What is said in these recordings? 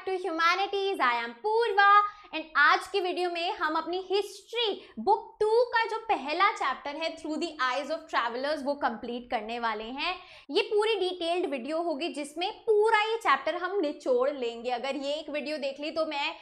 To humanities. I am Purva and आज की video में हम अपनी हिस्ट्री बुक 2 का जो पहला चैप्टर है through the eyes of travellers वो कंप्लीट करने वाले हैं। ये पूरी डिटेल्ड वीडियो होगी जिसमें पूरा ये चैप्टर हम निचोड़ लेंगे। अगर ये एक वीडियो देख ली तो मैं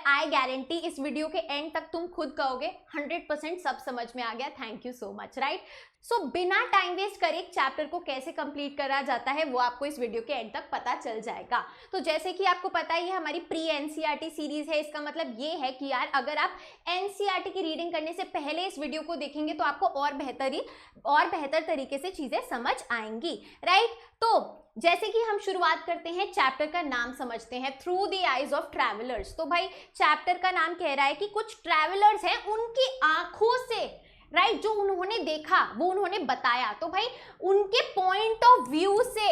आई गारंटी इस वीडियो के एंड तक तुम खुद कहोगे 100% सब समझ में आ गया, thank you so much, right. So बिना टाइम वेस्ट करे एक चैप्टर को कैसे कंप्लीट करा जाता है वो आपको इस वीडियो के एंड तक पता चल जाएगा। तो जैसे कि आपको पता ही है हमारी प्री एनसीईआरटी सीरीज है, इसका मतलब ये है कि यार अगर आप एनसीईआरटी की रीडिंग करने से पहले इस वीडियो को देखेंगे तो आपको और बेहतर तरीके से चीजें समझ आएंगी, राइट। तो जैसे कि हम शुरुआत करते हैं, चैप्टर का नाम समझते हैं, through the eyes of travellers. तो भाई चैप्टर का नाम कह रहा है कि कुछ ट्रैवलर्स हैं उनकी आंखों से, राइट, जो उन्होंने देखा वो उन्होंने बताया। तो भाई उनके पॉइंट ऑफ व्यू से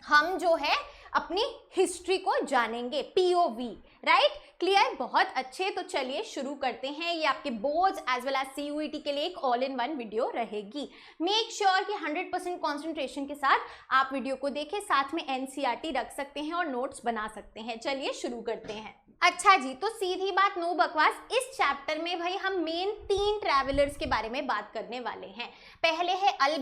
हम जो है अपनी हिस्ट्री को जानेंगे, पीओवी, राइट, क्लियर, बहुत अच्छे। तो चलिए शुरू करते हैं। ये आपके boards as well as CUET के लिए एक ऑल इन वन वीडियो रहेगी। मेक श्योर कि 100% कॉन्सेंट्रेशन के साथ आप वीडियो को देखें, साथ में एनसीईआरटी रख सकते हैं और नोट्स बना सकते हैं। चलिए शुरू करते हैं। अच्छा जी, तो सीधी बात नो बकवास, इस चैप्टर में भाई हम मेन 3 ट्रैवलर्स के बारे में बात करने वाले हैं। पहले है अल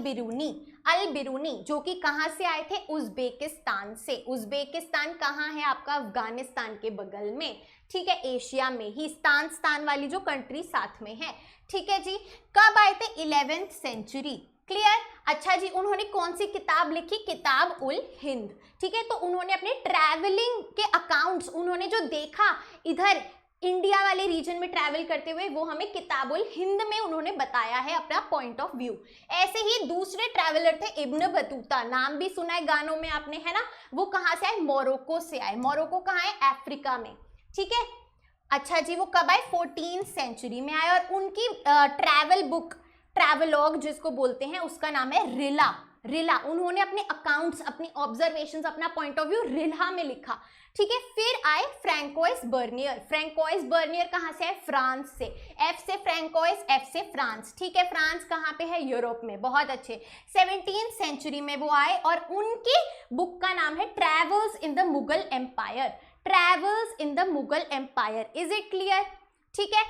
बिरूनी जो कि कहाँ से आए थे, उज़्बेकिस्तान से। उज़्बेकिस्तान कहाँ है आपका, अफगानिस्तान के बगल में, ठीक है, एशिया में ही, स्तान वाली जो कंट्री साथ में है, ठीक है जी। कब आए थे, 11th सेंचुरी, क्लियर। अच्छा जी, उन्होंने कौन सी किताब लिखी, किताब उल हिंद, ठीक है। तो उन्होंने अपने ट्रैवलिंग के अकाउंट्स, उन्होंने जो देखा इधर इंडिया वाले रीजन में ट्रैवल करते हुए, वो हमें किताब उल हिंद में उन्होंने बताया है अपना पॉइंट ऑफ व्यू। ऐसे ही दूसरे ट्रैवलर थे इब्न बतूता, नाम भी सुना है गानों में आपने, है ना। वो कहाँ से आए, मोरक्को से आए। मोरक्को कहाँ है, अफ्रीका में, ठीक है। अच्छा जी, वो कब आए, 14th सेंचुरी में आए और उनकी ट्रैवल बुक, ट्रैवलॉग जिसको बोलते हैं, उसका नाम है रिला। उन्होंने अपने अकाउंट्स, अपनी ऑब्जर्वेशंस, अपना पॉइंट ऑफ व्यू रिला में लिखा, ठीक है। फिर आए फ्रैंकोइस बर्नियर कहाँ से है, फ्रांस से। एफ से फ्रैंकोइस, एफ से फ्रांस, ठीक है। फ्रांस कहाँ पे है, यूरोप में, बहुत अच्छे। 17th सेंचुरी में वो आए और उनकी बुक का नाम है travels in the Mughal empire. Is it clear, ठीक है।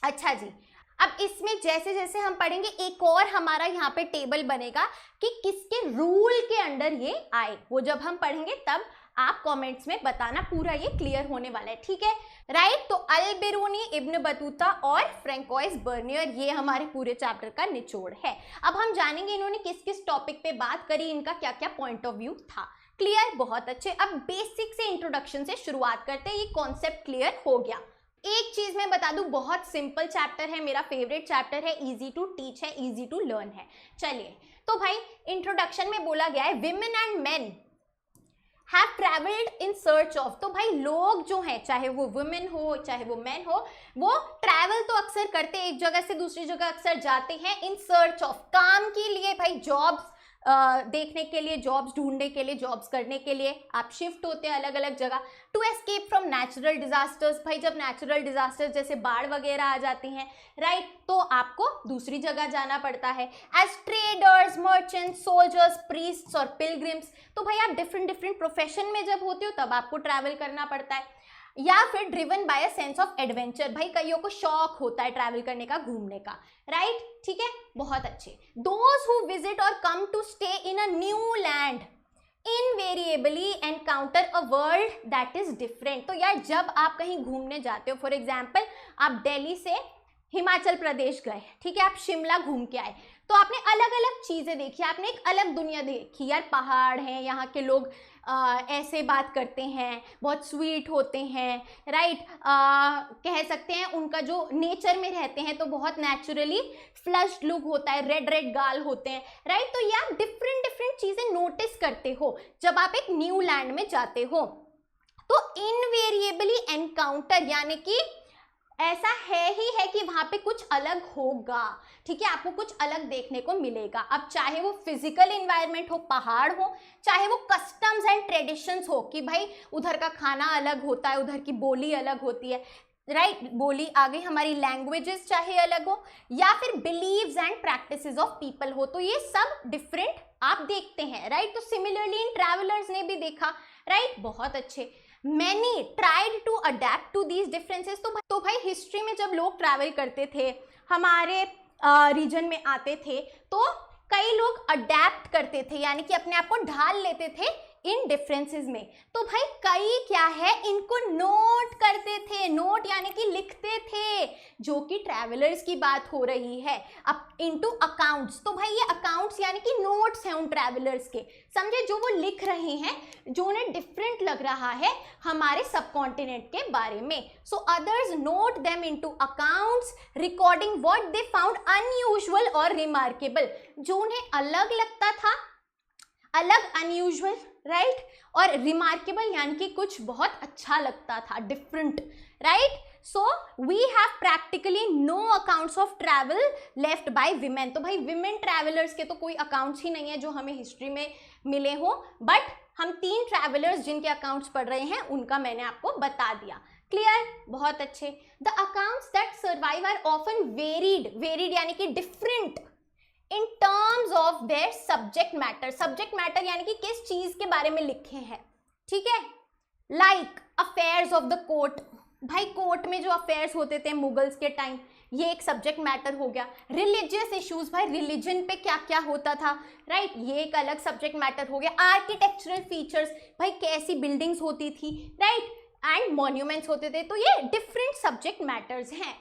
अच्छा जी, अब इसमें जैसे जैसे हम पढ़ेंगे एक और हमारा यहाँ पे टेबल बनेगा कि किसके रूल के अंडर ये आए। वो जब हम पढ़ेंगे तब आप कमेंट्स में बताना, पूरा ये क्लियर होने वाला है, ठीक है, राइट। तो अल बिरूनी, इब्न बतूता और फ्रैंकोइस बर्नियर, ये हमारे पूरे चैप्टर का निचोड़ है। अब हम जानेंगे इन्होंने किस किस टॉपिक पे बात करी, इनका क्या क्या पॉइंट ऑफ व्यू था, क्लियर, बहुत अच्छे। अब बेसिक से इंट्रोडक्शन से शुरुआत करते हैं, ये कॉन्सेप्ट क्लियर हो गया। एक चीज मैं बता दूं, बहुत सिंपल चैप्टर है, मेरा फेवरेट चैप्टर है, इजी टू टीच है, इजी टू लर्न है। चलिए, तो भाई इंट्रोडक्शन में बोला गया है women and men have travelled in search of. तो भाई लोग जो हैं, चाहे वो वुमेन हो चाहे वो मैन हो, वो ट्रैवल तो अक्सर करते, एक जगह से दूसरी जगह अक्सर जाते हैं, इन सर्च ऑफ, काम के लिए, भाई जॉब्स देखने के लिए, जॉब्स ढूंढने के लिए, जॉब्स करने के लिए आप शिफ्ट होते हैं अलग अलग जगह। To escape from natural disasters, भाई जब नेचुरल डिजास्टर्स जैसे बाढ़ वगैरह आ जाती हैं, राइट, तो आपको दूसरी जगह जाना पड़ता है। As traders, merchants, soldiers, priests और पिलग्रिम्स, तो भाई आप डिफरेंट प्रोफेशन में जब होते हो तब आपको ट्रैवल करना पड़ता है। या फिर driven by a sense of adventure, भाई कईयों को शौक होता है ट्रैवल करने का, घूमने का, राइट, ठीक है, बहुत अच्छे। दोज हु विजिट और come to stay in a new land invariably encounter a world that is different. तो यार जब आप कहीं घूमने जाते हो, फॉर एग्जाम्पल आप दिल्ली से हिमाचल प्रदेश गए, ठीक है, आप शिमला घूम के आए, तो आपने अलग अलग चीजें देखी, आपने एक अलग दुनिया देखी, यार पहाड़ हैं, यहाँ के लोग ऐसे बात करते हैं, बहुत स्वीट होते हैं, राइट, कह सकते हैं उनका जो नेचर में रहते हैं तो बहुत नेचुरली फ्लश्ड लुक होता है, रेड गाल होते हैं, राइट। तो ये आप डिफरेंट चीजें नोटिस करते हो जब आप एक न्यू लैंड में जाते हो। तो इनवेरिएबली एनकाउंटर, यानी कि ऐसा है ही है कि वहां पे कुछ अलग होगा, ठीक है, आपको कुछ अलग देखने को मिलेगा। अब चाहे वो फिजिकल एनवायरनमेंट हो, पहाड़ हो, चाहे वो कस्टम्स एंड ट्रेडिशंस हो कि भाई उधर का खाना अलग होता है, उधर की बोली अलग होती है, राइट, बोली आ गई हमारी, लैंग्वेजेस चाहे अलग हो, या फिर beliefs and practices of people हो, तो ये सब डिफरेंट आप देखते हैं, राइट। तो सिमिलरली इन ट्रैवलर्स ने भी देखा, राइट, बहुत अच्छे। Many tried to adapt to these differences. तो भाई हिस्ट्री में जब लोग ट्रैवल करते थे, हमारे रीजन में आते थे, तो कई लोग अडेप्ट करते थे, यानी कि अपने आप को ढाल लेते थे इन डिफरेंसेस में। तो भाई कई क्या है, इनको नोट करते थे, नोट यानी कि लिखते थे, जो कि ट्रैवलर्स की बात हो रही है, अब इनटू अकाउंट्स। तो भाई ये अकाउंट्स यानी कि नोट्स हैं उन ट्रैवलर्स के, समझे, जो वो लिख रहे हैं, जो उन्हें डिफरेंट लग रहा है हमारे सब कॉन्टिनेंट के बारे में। So others note them into accounts recording what they found unusual और रिमार्केबल, जो उन्हें अलग लगता था, अलग, अनयूजुअल, राइट, और रिमार्केबल यानी कि कुछ बहुत अच्छा लगता था, different, right. So we have practically no accounts of travel left by women. तो भाई विमेन ट्रैवलर्स के तो कोई अकाउंट्स ही नहीं है जो हमें हिस्ट्री में मिले हो, बट हम 3 ट्रैवलर्स जिनके अकाउंट्स पढ़ रहे हैं उनका मैंने आपको बता दिया। क्लियर, बहुत अच्छे। The accounts that survive are often varied, varied यानी कि different in terms of their subject matter, subject matter यानी कि किस चीज के बारे में लिखे हैं, ठीक है। Like affairs of the court, भाई कोर्ट में जो अफेयर्स होते थे मुगल्स के टाइम, ये एक सब्जेक्ट मैटर हो गया। रिलीजियस इश्यूज, भाई रिलीजन पे क्या क्या होता था, राइट, ये एक अलग सब्जेक्ट मैटर हो गया। आर्किटेक्चरल फीचर्स, भाई कैसी बिल्डिंग्स होती थी, राइट, एंड मॉन्यूमेंट्स होते थे, तो ये डिफरेंट सब्जेक्ट मैटर्स हैं।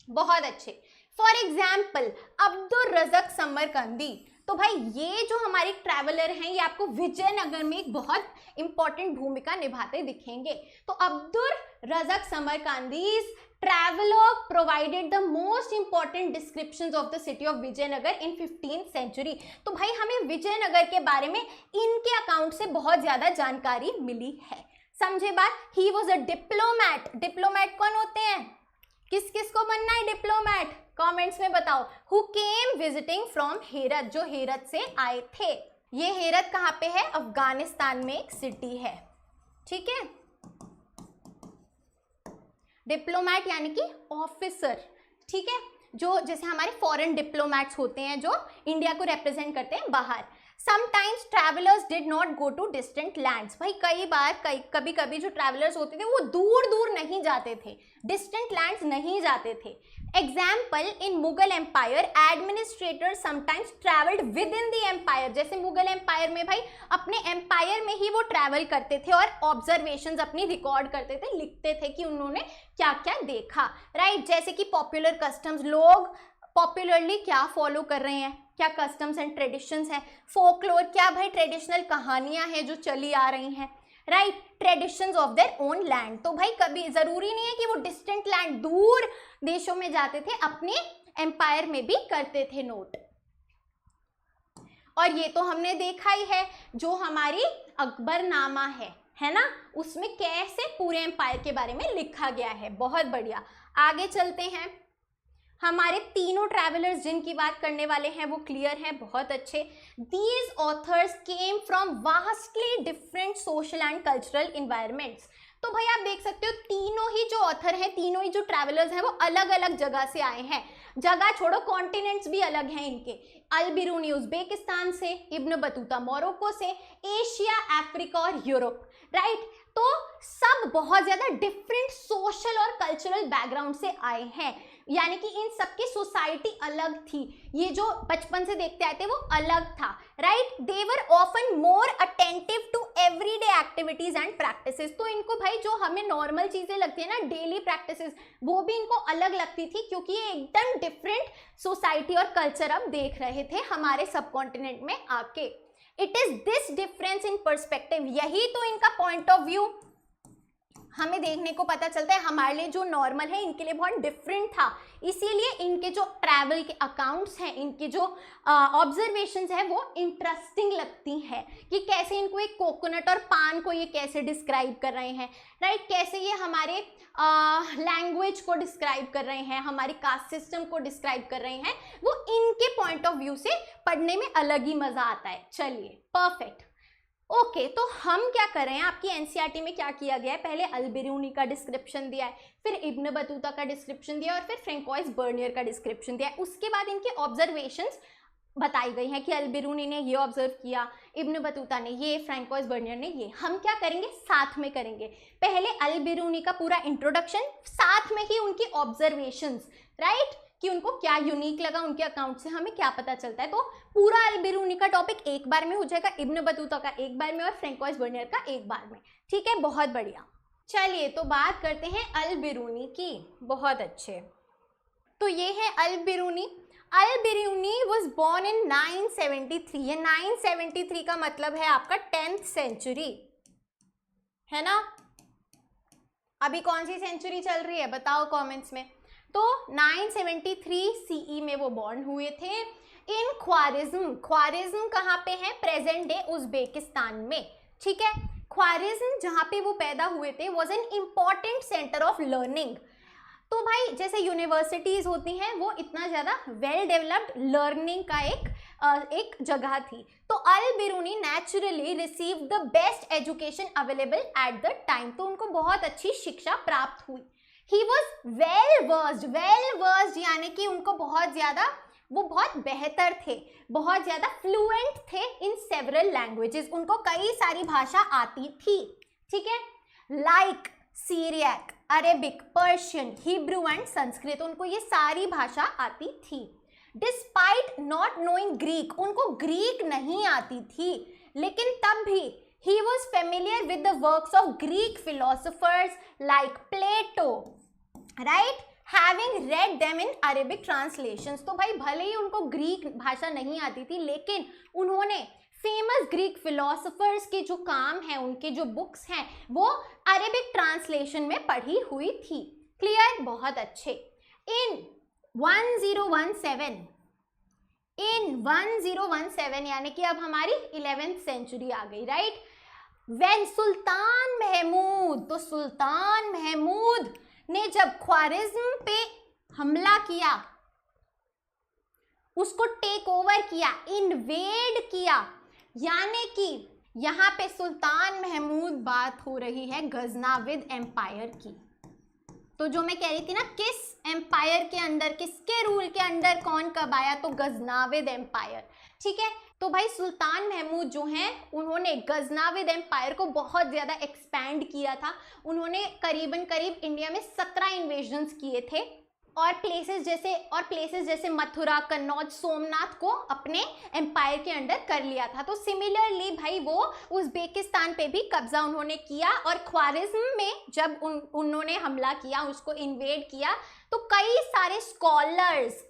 बहुत अच्छे। फॉर एग्जाम्पल अब्दुल रज़क समरकंदी, तो भाई ये जो हमारे ट्रैवलर हैं, ये आपको विजयनगर में एक बहुत इंपॉर्टेंट भूमिका निभाते दिखेंगे। तो Abdul रज़क समरकंदीज travelogue provided the most important descriptions of the city of Vijayanagar in 15th century। तो भाई हमें विजयनगर के बारे में इनके अकाउंट से बहुत ज्यादा जानकारी मिली है, समझे बात। ही वॉज अ डिप्लोमैट, डिप्लोमैट कौन होते हैं, किस किस को बनना है डिप्लोमैट, कमेंट्स में बताओ। Who came visiting from Herat, जो हेरत से आए थे। ये हेरत कहाँ पे है, अफगानिस्तान में एक सिटी है, ठीक है। डिप्लोमैट यानी कि ऑफिसर, ठीक है, जो जैसे हमारे फॉरेन डिप्लोमैट्स होते हैं जो इंडिया को रिप्रेजेंट करते हैं बाहर। Sometimes travellers did not go to distant lands, भाई कई बार कभी कभी जो ट्रैवलर्स होते थे वो दूर दूर नहीं जाते थे, डिस्टेंट लैंड्स नहीं जाते थे। Example, in Mughal empire administrator sometimes travelled within the empire, जैसे मुगल एम्पायर में भाई अपने एम्पायर में ही वो ट्रैवल करते थे और ऑब्जर्वेशंस अपनी रिकॉर्ड करते थे, लिखते थे कि उन्होंने क्या क्या देखा, राइट। जैसे कि पॉपुलर कस्टम्स, लोग पॉपुलरली क्या फॉलो कर रहे हैं, क्या कस्टम्स एंड ट्रेडिशंस हैं। फोकलोर, क्या भाई ट्रेडिशनल कहानियां हैं जो चली आ रही हैं, right. Traditions of their own land, तो भाई कभी जरूरी नहीं है कि वो डिस्टेंट लैंड दूर देशों में जाते थे, अपने एम्पायर में भी करते थे नोट। और ये तो हमने देखा ही है, जो हमारी अकबरनामा है ना, उसमें कैसे पूरे एम्पायर के बारे में लिखा गया है। बहुत बढ़िया, आगे चलते हैं। हमारे तीनों ट्रैवलर्स जिनकी बात करने वाले हैं वो क्लियर हैं, बहुत अच्छे। These authors came from vastly different social and cultural environments. तो भाई आप देख सकते हो तीनों ही जो ऑथर हैं, तीनों ही जो ट्रैवलर्स हैं वो अलग अलग जगह से आए हैं। जगह छोड़ो, कॉन्टिनेंट्स भी अलग हैं इनके। अल बिरूनी उज्बेकिस्तान से, इब्न बतूता मोरक्को से, एशिया, अफ्रीका और यूरोप, राइट। तो सब बहुत ज्यादा डिफरेंट सोशल और कल्चरल बैकग्राउंड से आए हैं, यानी कि इन सबकी सोसाइटी अलग थी। ये जो बचपन से देखते आए थे वो अलग था, right. They were often more attentive to everyday activities and practices. तो इनको भाई जो हमें नॉर्मल चीजें लगती है ना, डेली प्रैक्टिसेस, वो भी इनको अलग लगती थी, क्योंकि ये एकदम डिफरेंट सोसाइटी और कल्चर अब देख रहे थे हमारे सब कॉन्टिनेंट में आके। It is this difference in perspective, यही तो इनका पॉइंट ऑफ व्यू हमें देखने को पता चलता है। हमारे लिए जो नॉर्मल है इनके लिए बहुत डिफरेंट था, इसीलिए इनके जो ट्रैवल के अकाउंट्स हैं, इनके जो ऑब्जर्वेशंस हैं वो इंटरेस्टिंग लगती हैं कि कैसे इनको एक कोकोनट और पान को ये कैसे डिस्क्राइब कर रहे हैं, राइट। कैसे ये हमारे लैंग्वेज को डिस्क्राइब कर रहे हैं, हमारी कास्ट सिस्टम को डिस्क्राइब कर रहे हैं, वो इनके पॉइंट ऑफ व्यू से पढ़ने में अलग ही मजा आता है। चलिए, परफेक्ट, ओके। तो हम क्या कर रहे हैं, आपकी एनसीईआरटी में क्या किया गया है, पहले अल बिरूनी का डिस्क्रिप्शन दिया है, फिर इब्न बतूता का डिस्क्रिप्शन दिया और फिर फ्रैंकोइस बर्नियर का डिस्क्रिप्शन दिया है। उसके बाद इनके ऑब्जर्वेशंस बताई गई हैं कि अल बिरूनी ने ये ऑब्जर्व किया, इब्न बतूता ने ये, फ्रैंकोइस बर्नियर ने ये। हम क्या करेंगे, साथ में करेंगे। पहले अल बिरूनी का पूरा इंट्रोडक्शन, साथ में ही उनकी ऑब्जर्वेशंस, राइट, कि उनको क्या यूनिक लगा, उनके अकाउंट से हमें क्या पता चलता है। तो पूरा अल बिरूनी का टॉपिक एक बार में हो जाएगा, इब्न बतूता का एक बार में और फ्रैंकोइस बर्नियर का एक बार में। ठीक है, बहुत बढ़िया। चलिए तो बात करते हैं अल बिरूनी की। बहुत अच्छे, तो ये है अल बिरूनी। अल बिरूनी वॉज बॉर्न इन 973। ये 973 का मतलब है आपका 10th सेंचुरी, है ना। अभी कौन सी सेंचुरी चल रही है बताओ कमेंट्स में। तो 973 सीई में वो बॉर्न हुए थे इन ख्वारिज्म। ख्वारिज्म कहाँ पे है, प्रेजेंट डे उज्बेकिस्तान में। ठीक है, ख्वारिज्म जहाँ पे वो पैदा हुए थे was an important centre of learning. तो भाई जैसे यूनिवर्सिटीज होती हैं वो इतना ज़्यादा वेल डेवलप्ड लर्निंग का एक जगह थी। तो Al Biruni naturally receive the best education available at the time. तो उनको बहुत अच्छी शिक्षा प्राप्त हुई। ही वॉज वेल वर्स्ड यानी कि उनको बहुत ज़्यादा, वो बहुत बेहतर थे, बहुत ज़्यादा फ्लुएंट थे इन सेवरल लैंग्वेजेस। उनको कई सारी भाषा आती थी। ठीक है, like Syriac, Arabic, Persian, Hebrew and Sanskrit, उनको ये सारी भाषा आती थी। डिस्पाइट नॉट नोइंग ग्रीक, उनको ग्रीक नहीं आती थी, लेकिन तब भी he was familiar with the works of Greek philosophers like Plato, right, having read them in Arabic translations. तो भाई भले ही उनको ग्रीक भाषा नहीं आती थी, लेकिन उन्होंने फेमस ग्रीक फिलोसोफर्स के जो काम हैं, उनके जो बुक्स हैं, वो अरेबिक ट्रांसलेशन में पढ़ी हुई थी। क्लियर, बहुत अच्छे। इन 1017 यानी कि अब हमारी 11th सेंचुरी आ गई, राइट। व्हेन सुल्तान महमूद, तो सुल्तान महमूद ने जब ख्वारिज्म पे हमला किया, उसको टेक ओवर किया, इन्वेड किया, यानी कि यहाँ पे सुल्तान महमूद बात हो रही है गजनाविद एम्पायर की। तो जो मैं कह रही थी ना, किस एम्पायर के अंदर, किसके रूल के अंदर कौन कब आया, तो गजनाविद एम्पायर। ठीक है, तो भाई सुल्तान महमूद जो हैं उन्होंने गजनाविद एम्पायर को बहुत ज़्यादा एक्सपैंड किया था। उन्होंने करीब इंडिया में 17 इन्वेजन्स किए थे और प्लेसेस जैसे मथुरा, कन्नौज, सोमनाथ को अपने एम्पायर के अंडर कर लिया था। तो सिमिलरली भाई वो उज्बेकिस्तान पे भी कब्जा उन्होंने किया और ख्वारिज्म में जब उन्होंने हमला किया, उसको इन्वेड किया, तो कई सारे स्कॉलर्स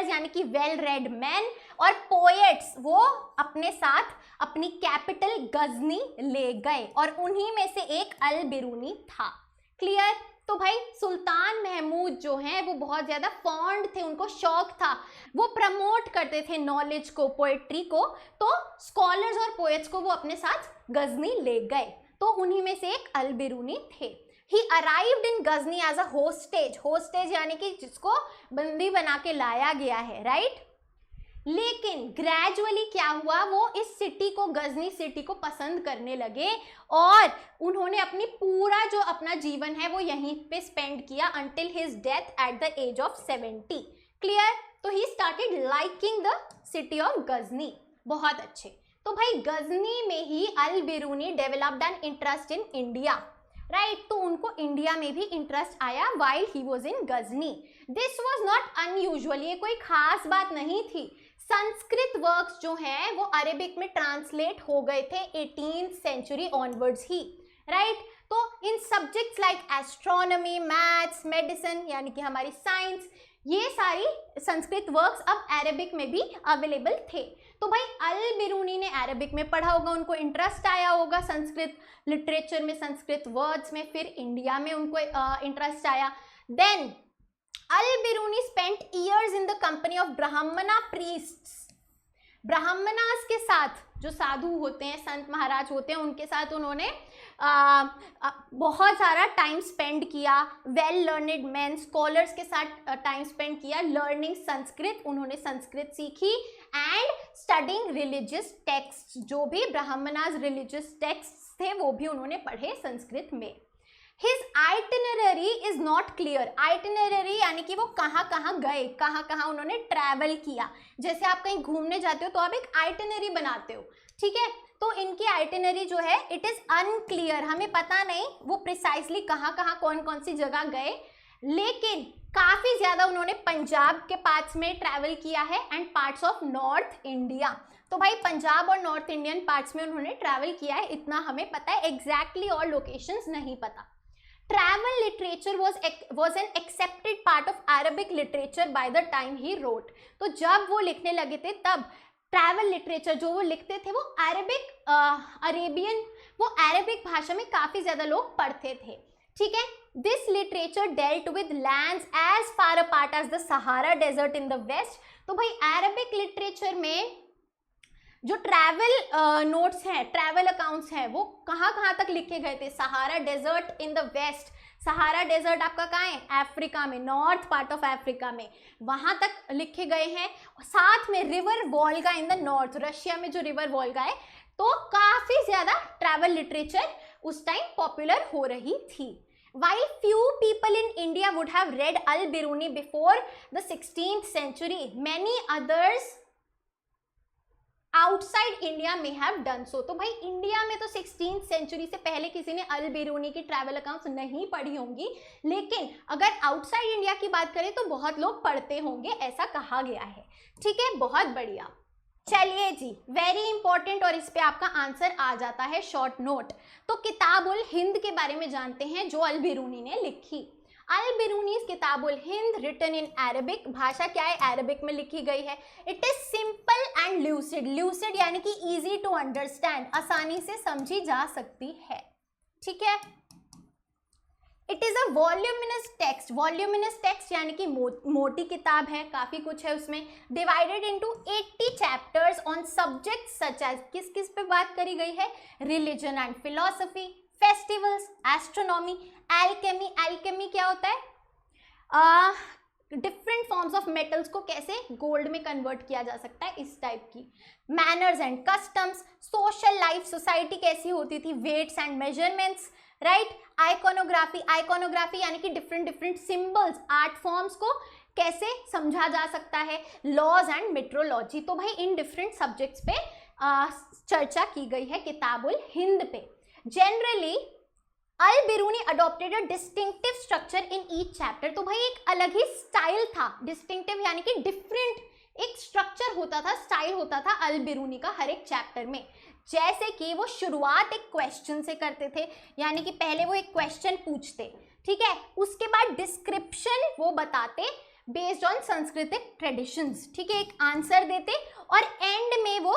यानी कि वेल रेड मैन और पोएट्स वो अपने साथ अपनी कैपिटल गजनी ले गए और उन्हीं में से एक अल बिरूनी था। क्लियर। तो भाई सुल्तान महमूद जो हैं वो बहुत ज़्यादा फॉन्ड थे, उनको शौक था, वो प्रमोट करते थे नॉलेज को, पोएट्री को, तो स्कॉलर्स और पोएट्स को वो अपने साथ गजनी ले गए। तो उन्हीं में से एक अल बिरूनी थे। He arrived in Ghazni as a hostage यानी कि जिसको बंदी बना के लाया गया है, राइट। लेकिन ग्रेजुअली क्या हुआ, वो इस सिटी को, गजनी सिटी को पसंद करने लगे और उन्होंने अपना जीवन है वो यहीं पे स्पेंड किया until his death at the age of 70। Clear. तो he started liking the city of Ghazni. बहुत अच्छे। तो भाई गजनी में ही Al Biruni developed an interest in India, right. तो उनको इंडिया में भी इंटरेस्ट आया while he was in Ghazni. This was not unusual, ये कोई खास बात नहीं थी। संस्कृत वर्क्स जो हैं वो अरेबिक में ट्रांसलेट हो गए थे 18th सेंचुरी ऑनवर्ड्स ही, राइट। तो in subjects like astronomy, maths, medicine यानी कि हमारी साइंस, ये सारी संस्कृत वर्क्स अब अरेबिक में भी अवेलेबल थे। तो भाई अल बिरूनी ने अरेबिक में पढ़ा होगा, उनको इंटरेस्ट आया होगा संस्कृत लिटरेचर में, संस्कृत वर्ड्स में, फिर इंडिया में उनको इंटरेस्ट आया। Then Al Biruni spent years in the company of Brahmana priests. Brahmanas के साथ, जो साधु होते हैं, संत महाराज होते हैं, उनके साथ उन्होंने बहुत सारा टाइम स्पेंड किया। वेल लर्नेड मैन, स्कॉलर्स के साथ टाइम स्पेंड किया। लर्निंग संस्कृत, उन्होंने संस्कृत सीखी। एंड स्टडिंग रिलीजियस टेक्स्ट, जो भी ब्राह्मणास रिलीजियस टेक्स्ट थे वो भी उन्होंने पढ़े संस्कृत में। His itinerary is not clear. Itinerary यानी कि वो कहाँ कहाँ गए, कहाँ कहाँ उन्होंने ट्रैवल किया. जैसे आप कहीं घूमने जाते हो तो आप एक आइटिनरी बनाते हो, ठीक है. तो इनकी आइटिनरी जो है इट इज अनक्लियर, हमें पता नहीं वो प्रिसाइसली कहाँ कहाँ कौन कौन सी जगह गए. लेकिन काफी ज्यादा उन्होंने पंजाब के पार्ट्स में ट्रैवल किया है and parts of north India. तो भाई पंजाब और नॉर्थ इंडियन पार्ट्स में उन्होंने ट्रैवल किया है, इतना हमें पता है. एग्जैक्टली और लोकेशंस नहीं पता. Travel literature was an accepted part of Arabic literature by the time he wrote. तो जब वो लिखने लगे थे तब ट्रैवल लिटरेचर जो वो लिखते थे वो अरेबिक भाषा में काफी ज्यादा लोग पढ़ते थे, ठीक है. This literature dealt with lands as far apart as the Sahara desert in the west. तो भाई अरेबिक लिटरेचर में जो ट्रैवल नोट्स हैं, ट्रैवल अकाउंट्स हैं, वो कहाँ कहाँ तक लिखे गए थे. Sahara desert in the west. Sahara desert आपका कहाँ है, अफ्रीका में, नॉर्थ पार्ट ऑफ अफ्रीका में, वहां तक लिखे गए हैं. साथ में river Volga in the north, Russia में जो रिवर वोल्गा है. तो काफी ज्यादा ट्रैवल लिटरेचर उस टाइम पॉपुलर हो रही थी. While few people in India would have read Al-Biruni before the 16th century, many others outside India में हैव डन सो. तो भाई इंडिया में तो 16th सेंचुरी से पहले किसी ने अल बिरूनी की ट्रैवल अकाउंट्स नहीं पढ़ी होंगी, लेकिन अगर आउटसाइड इंडिया की बात करें तो बहुत लोग पढ़ते होंगे, ऐसा कहा गया है, ठीक है. बहुत बढ़िया. चलिए जी, वेरी इंपॉर्टेंट, और इस पे आपका आंसर आ जाता है शॉर्ट नोट. तो किताबुल हिंद के बारे में जानते हैं जो अल बिरूनी ने लिखी. अल बिरूनीज किताबुल हिंद रिटन इन अरेबिक. भाषा क्या है, अरेबिक में लिखी गई है. It is simple and lucid. Lucid यानी कि इजी टू अंडरस्टैंड, आसानी से समझी जा सकती है, ठीक है. It is a voluminous text. Voluminous text यानी कि मोटी किताब है, काफी कुछ है उसमें. Divided into 80 chapters on subjects such as, किस किस पे बात करी गई है, religion and philosophy, festivals, astronomy, alchemy. Alchemy क्या होता है, डिफरेंट फॉर्म्स ऑफ मेटल्स को कैसे गोल्ड में कन्वर्ट किया जा सकता है, इस टाइप की. Manners and customs, social life, society कैसी होती थी, weights and measurements, right. Iconography. Iconography यानी कि डिफरेंट सिंबल्स, आर्ट फॉर्म्स को कैसे समझा जा सकता है. Laws and metrology. तो भाई इन डिफरेंट सब्जेक्ट्स पे चर्चा की गई है किताबुल हिंद पे. Generally Al Biruni adopted a distinctive structure in each chapter. तो भाई एक अलग ही स्टाइल था. डिस्टिंक्टिव यानी कि डिफरेंट एक स्ट्रक्चर होता था, स्टाइल होता था अल बिरूनी का हर एक चैप्टर में. जैसे कि वो शुरुआत एक क्वेश्चन से करते थे, यानी कि पहले वो एक क्वेश्चन पूछते, ठीक है. उसके बाद डिस्क्रिप्शन वो बताते बेस्ड ऑन सांस्कृतिक ट्रेडिशंस, ठीक है. एक आंसर देते और एंड में वो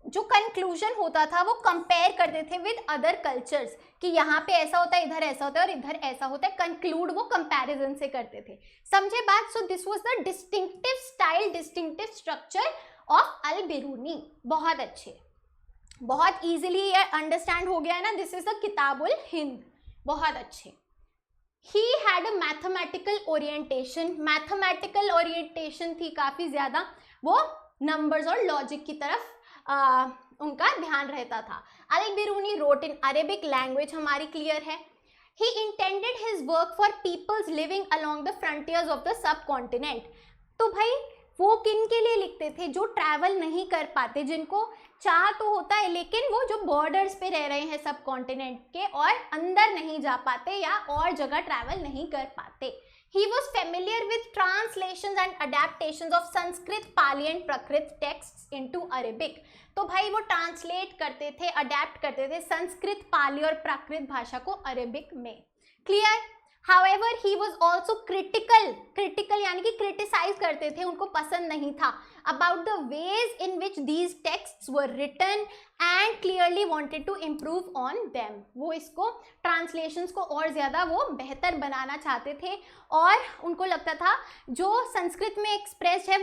जो कंक्लूजन होता था वो कंपेयर करते थे विद अदर कल्चर्स, कि यहाँ पे ऐसा होता है, इधर ऐसा होता है और इधर ऐसा होता है. कंक्लूड वो कंपैरिजन से करते थे. समझे बात. So this was the distinctive style, distinctive structure of Al Biruni. बहुत अच्छे, बहुत इजीली ये अंडरस्टैंड हो गया है ना. This is the Kitab-ul Hind. बहुत अच्छे. He had a mathematical orientation. Mathematical orientation थी काफी ज्यादा, वो नंबर्स और लॉजिक की तरफ उनका ध्यान रहता था. Al Biruni wrote in Arabic language, हमारी क्लियर है. He intended his work for peoples living along the frontiers of the subcontinent. तो भाई वो किन के लिए लिखते थे, जो ट्रैवल नहीं कर पाते, जिनको चाह तो होता है लेकिन वो जो बॉर्डर्स पे रह रहे हैं सब कॉन्टिनेंट के और अंदर नहीं जा पाते या और जगह ट्रैवल नहीं कर पाते. He was familiar with translations and adaptations of Sanskrit, Pali and Prakrit texts into Arabic. तो भाई वो ट्रांसलेट करते थे, अडेप्ट करते थे संस्कृत, पाली और प्राकृत भाषा को अरेबिक में. Clear. However, he was also critical यानी कि क्रिटिसाइज करते थे, उनको पसंद नहीं था about the ways in which these texts were written and clearly wanted to improve on them. वो इसको ट्रांसलेशंस को और ज़्यादा वो बेहतर बनाना चाहते थे और उनको लगता था जो संस्कृत में एक्सप्रेस है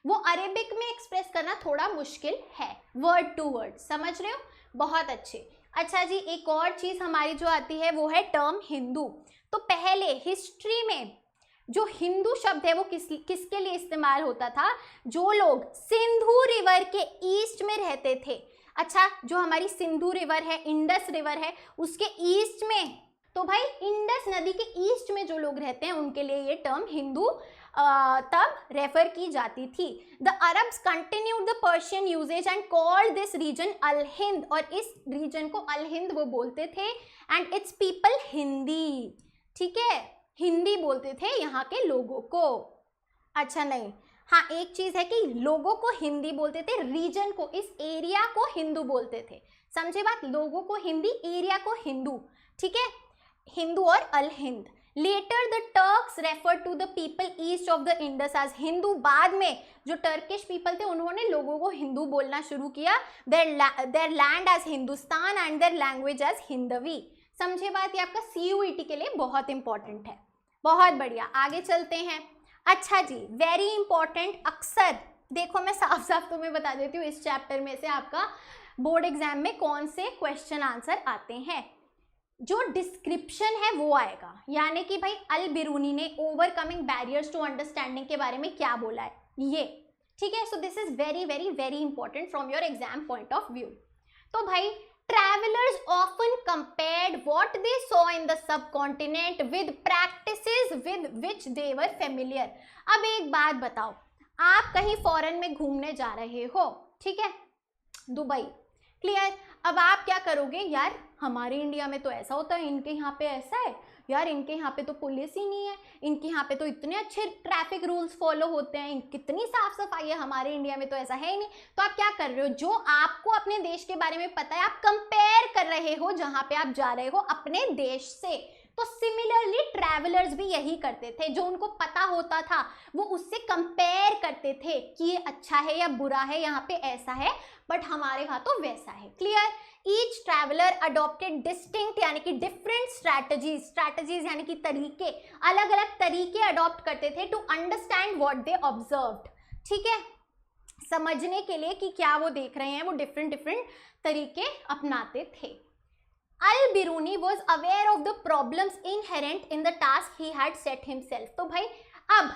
वो अरेबिक में एक्सप्रेस करना थोड़ा मुश्किल है, वर्ड टू वर्ड. समझ रहे हो. बहुत अच्छे. अच्छा जी, एक और चीज़ हमारी जो आती है वो है टर्म हिंदू. तो पहले हिस्ट्री में जो हिंदू शब्द है वो किसके लिए इस्तेमाल होता था, जो लोग सिंधु रिवर के ईस्ट में रहते थे. अच्छा, जो हमारी सिंधु रिवर है, इंडस रिवर है, उसके ईस्ट में, तो तो भाई इंडस नदी के ईस्ट में जो लोग रहते हैं उनके लिए ये टर्म हिंदू तब रेफर की जाती थी। The Arabs continued the Persian usage and called this region Al Hind, और इस रीजन को अल हिंद वो बोलते थे, एंड इट्स पीपल हिंदी, ठीक है, हिंदी बोलते थे यहाँ के लोगों को। अच्छा नहीं, हाँ एक चीज है कि लोगों को हिंदी बोलते थे, रीजन को, इस एरिया को हिंदू बोलते थे, समझे बात, लोगों को हिंदी, एरिया को हिंदू, ठीक है, हिंदू और Al Hind. Later the Turks refer to the people east of the Indus as Hindu, बाद में जो टर्किश पीपल थे उन्होंने लोगों को हिंदू बोलना शुरू किया, their land as Hindustan and their language as Hindavi. समझे बात, ये आपका CUET के लिए बहुत इंपॉर्टेंट है। बहुत बढ़िया, आगे चलते हैं। अच्छा जी, वेरी इंपॉर्टेंट, अक्सर देखो मैं साफ साफ तुम्हें बता देती हूँ इस चैप्टर में से आपका बोर्ड एग्जाम में कौन से क्वेश्चन आंसर आते हैं। जो डिस्क्रिप्शन है वो आएगा, यानी कि भाई अल बिरूनी ने ओवरकमिंग बैरियर्स टू अंडरस्टैंडिंग के बारे में क्या बोला है ये, ठीक है। सो this is very very very important from your exam point of view. तो भाई travelers often compared what they saw in the subcontinent with practices with which they were familiar। अब एक बात बताओ, आप कहीं फॉरेन में घूमने जा रहे हो, ठीक है, दुबई, क्लियर, अब आप क्या करोगे, यार हमारे इंडिया में तो ऐसा होता है, इनके यहाँ पे ऐसा है, यार इनके यहाँ पे तो पुलिस ही नहीं है, इनके यहाँ पे तो इतने अच्छे ट्रैफिक रूल्स फॉलो होते हैं, कितनी साफ सफाई है, हमारे इंडिया में तो ऐसा है ही नहीं। तो आप क्या कर रहे हो, जो आपको अपने देश के बारे में पता है आप कंपेयर कर रहे हो जहाँ पे आप जा रहे हो अपने देश से। तो सिमिलरली ट्रैवलर्स भी यही करते थे, जो उनको पता होता था वो उससे कंपेयर करते थे कि ये अच्छा है या बुरा है, यहाँ पे ऐसा है बट हमारे यहाँ तो वैसा है, clear. Each traveller adopted distinct यानी कि डिफरेंट स्ट्रैटेजीज यानी कि तरीके, अलग अलग तरीके अडॉप्ट करते थे to understand what they observed, ठीक है, समझने के लिए कि क्या वो देख रहे हैं, वो डिफरेंट तरीके अपनाते थे। Al Biruni was aware of the problems inherent in the task he had set himself. तो भाई अब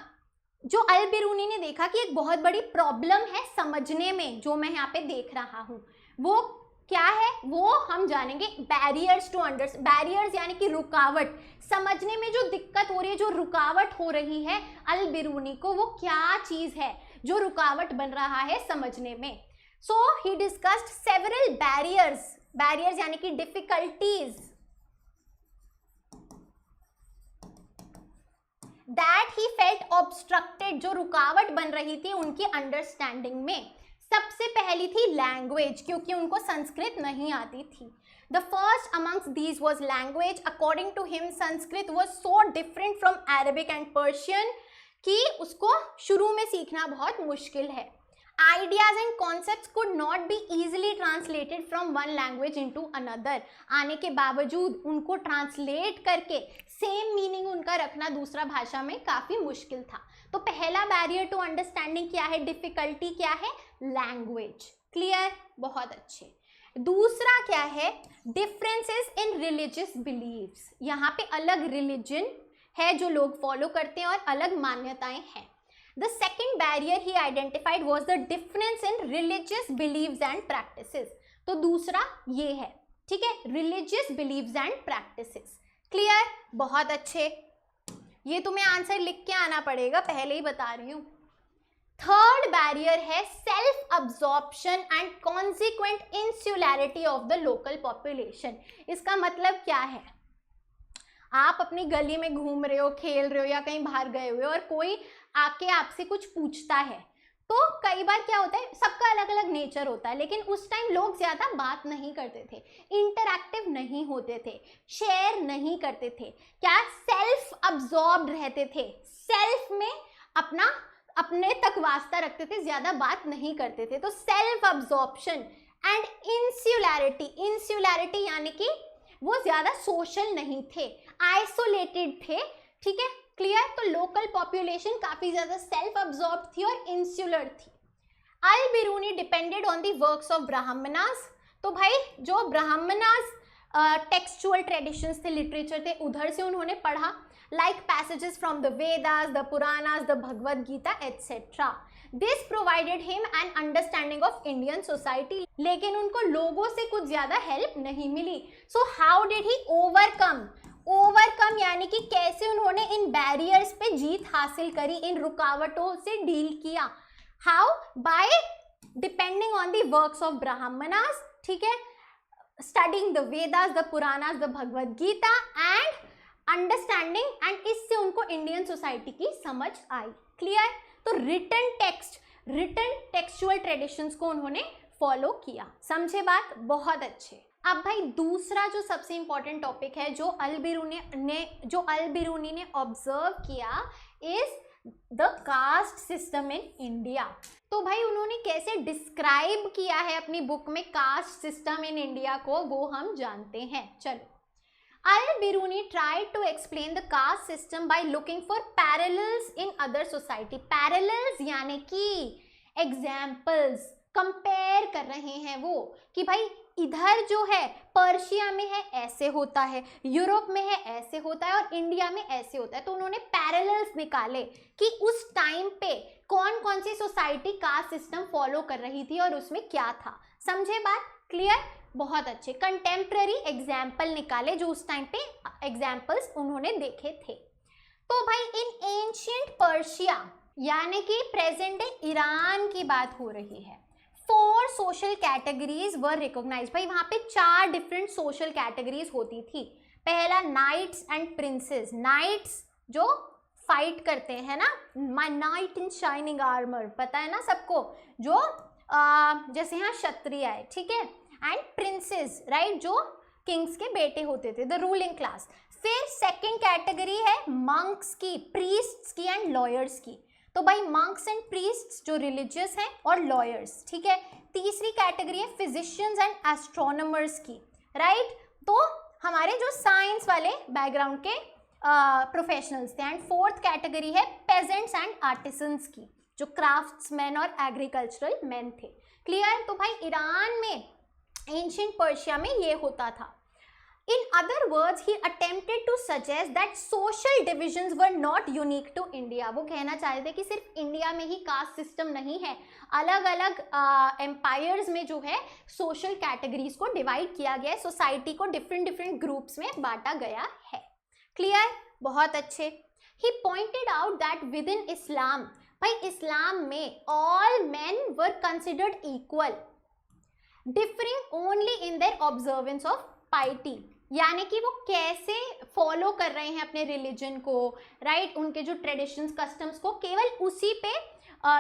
जो अल बिरूनी ने देखा कि एक बहुत बड़ी प्रॉब्लम है समझने में, जो मैं यहाँ पे देख रहा हूँ, वो क्या है वो हम जानेंगे। बैरियर्स टू अंडरस्टैंड, बैरियर्स यानी कि रुकावट, समझने में जो दिक्कत हो रही है, जो रुकावट हो रही है अल बिरूनी को, वो क्या चीज है जो रुकावट बन रहा है समझने में। सो ही डिस्कस्ड सेवरल बैरियर्स यानी कि difficulties that he felt obstructed, जो रुकावट बन रही थी उनकी अंडरस्टैंडिंग में। सबसे पहली थी लैंग्वेज, क्योंकि उनको संस्कृत नहीं आती थी। The first amongst these was language. According to him Sanskrit was so different from Arabic and Persian कि उसको शुरू में सीखना बहुत मुश्किल है। Ideas and concepts could not be easily translated from one language into another। आने के बावजूद उनको ट्रांसलेट करके सेम मीनिंग उनका रखना दूसरा भाषा में काफ़ी मुश्किल था। तो पहला बैरियर टू अंडरस्टैंडिंग क्या है, डिफिकल्टी क्या है, लैंग्वेज, क्लियर, बहुत अच्छे। दूसरा क्या है, डिफरेंसेस इन रिलीजियस बिलीव्स। यहाँ पे अलग रिलीजन है जो लोग फॉलो करते हैं और अलग मान्यताएं हैं। The second barrier he identified was the difference in religious beliefs and practices। तो दूसरा ये है, ठीक है, religious beliefs and practices, clear, बहुत अच्छे। ये तुम्हें आंसर लिख के आना पड़ेगा, पहले ही बता रही हूँ। थर्ड बैरियर है self absorption and consequent insularity of the local population. इसका मतलब क्या है, आप अपनी गली में घूम रहे हो, खेल रहे हो या कहीं बाहर गए हुए और कोई आके आपसे कुछ पूछता है, तो कई बार क्या होता है, सबका अलग अलग नेचर होता है, लेकिन उस टाइम लोग ज़्यादा बात नहीं करते थे, इंटरैक्टिव नहीं होते थे, शेयर नहीं करते थे, क्या सेल्फ अब्जॉर्ब्ड रहते थे, सेल्फ में अपने तक वास्ता रखते थे, ज़्यादा बात नहीं करते थे। तो सेल्फ अब्जॉर्प्शन एंड इंसुलैरिटी यानी कि वो ज़्यादा सोशल नहीं थे, आइसोलेटेड थे, ठीक है, क्लियर। तो लोकल पॉपुलेशन काफी ज्यादा सेल्फ अब्जॉर्ब थी और इंसुलर थी। Al Biruni depended on the works of Brahmanas. तो भाई जो ब्राह्मणास टेक्सचुअल ट्रेडिशंस थे, लिटरेचर थे, उधर से उन्होंने पढ़ा, like passages from the Vedas, the Puranas, the Bhagavad Gita etcetera. This provided him an understanding of Indian society. लेकिन उनको लोगों से कुछ ज्यादा हेल्प नहीं मिली। So how did he overcome overcome यानी कि कैसे उन्होंने इन बैरियर्स पे जीत हासिल करी, इन रुकावटों से डील किया। How? By depending on the works of Brahmanas, ठीक है, studying the Vedas, the Puranas, the Bhagavad Gita and understanding, and इससे उनको इंडियन सोसाइटी की समझ आई। क्लियर? तो written text, written textual traditions को उन्होंने फॉलो किया। समझे बात? बहुत अच्छे। अब भाई दूसरा जो सबसे इंपॉर्टेंट टॉपिक है जो अल बिरूनी ने ऑब्जर्व किया is the caste system in India. तो भाई उन्होंने कैसे डिस्क्राइब किया है अपनी बुक में कास्ट सिस्टम इन इंडिया को, वो हम जानते हैं। चलो, Al-Biruni tried to explain the caste system by looking for parallels in other society. Parallels यानी कि examples, compare कर रहे हैं वो कि भाई इधर जो है पर्शिया में है ऐसे होता है, यूरोप में है ऐसे होता है और इंडिया में ऐसे होता है। तो उन्होंने पैरेलल्स निकाले कि उस टाइम पे कौन कौन सी सोसाइटी कास्ट सिस्टम फॉलो कर रही थी और उसमें क्या था। समझे बात? क्लियर? बहुत अच्छे। कंटेम्प्ररी एग्जाम्पल निकाले जो उस टाइम पे एग्जाम्पल्स उन्होंने देखे थे। तो भाई इन एंशिएंट पर्शिया यानी कि प्रेजेंट डे ईरान की बात हो रही है, 4 सोशल कैटेगरीज वर रिकॉग्नाइज्ड। भाई वहां पे 4 डिफरेंट सोशल कैटेगरीज होती थी। पहला नाइट्स एंड प्रिंसेस। नाइट्स जो फाइट करते हैं ना, my night in shining armour, पता है ना सबको, जो जैसे यहाँ क्षत्रिय है, ठीक है, एंड प्रिंसेस, राइट, जो किंग्स के बेटे होते थे, द रूलिंग क्लास। फिर सेकंड कैटेगरी है मंक्स की, प्रीस्ट्स की एंड लॉयर्स की। तो भाई मंक्स एंड प्रीस्ट्स जो रिलीजियस हैं और लॉयर्स, ठीक है। तीसरी कैटेगरी है फिजिशियंस एंड एस्ट्रोनॉमर्स की, राइट, तो हमारे जो साइंस वाले बैकग्राउंड के प्रोफेशनल्स थे। एंड फोर्थ कैटेगरी है पेजेंट्स एंड आर्टिसंस की, जो क्राफ्ट्समैन और एग्रीकल्चरल मैन थे। क्लियर? तो भाई ईरान में, एंशिएंट पर्शिया में ये होता था। In other words, he attempted to suggest that social divisions were not unique to India. वो कहना चाहते थे कि सिर्फ इंडिया में ही कास्ट सिस्टम नहीं है, अलग अलग एम्पायर्स में जो है सोशल कैटेगरीज को डिवाइड किया गया है, सोसाइटी को डिफरेंट डिफरेंट ग्रुप्स में बांटा गया है। क्लियर? बहुत अच्छे। He pointed out that within Islam, भाई इस्लाम में all men were considered equal, differing only in their observance of piety। यानी कि वो कैसे फॉलो कर रहे हैं अपने रिलीजन को, राइट, उनके जो ट्रेडिशंस कस्टम्स को, केवल उसी पे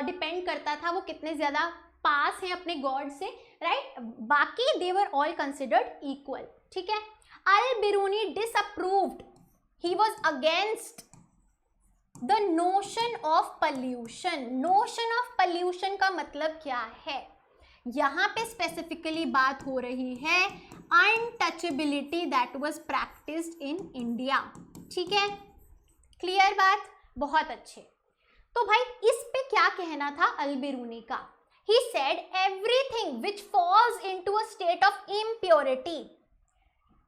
डिपेंड करता था वो कितने ज्यादा पास हैं अपने गॉड से, राइट, बाकी they were all considered equal. ठीक है। Al Biruni disapproved, he was against the notion of pollution. Notion of pollution का मतलब क्या है? यहाँ पे स्पेसिफिकली बात हो रही है untouchability that was practised in India. ठीक है, क्लियर बात? बहुत अच्छे। तो भाई इस पे क्या कहना था अल बिरूनी का? He said everything which falls into a state of impurity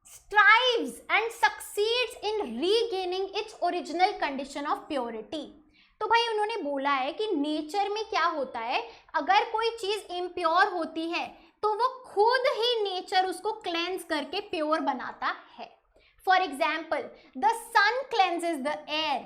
strives and succeeds in regaining its original condition of purity। तो भाई उन्होंने बोला है कि नेचर में क्या होता है, अगर कोई चीज इम्प्योर होती है तो वो खुद ही नेचर उसको क्लेंस करके प्योर बनाता है। For example, the sun cleanses the air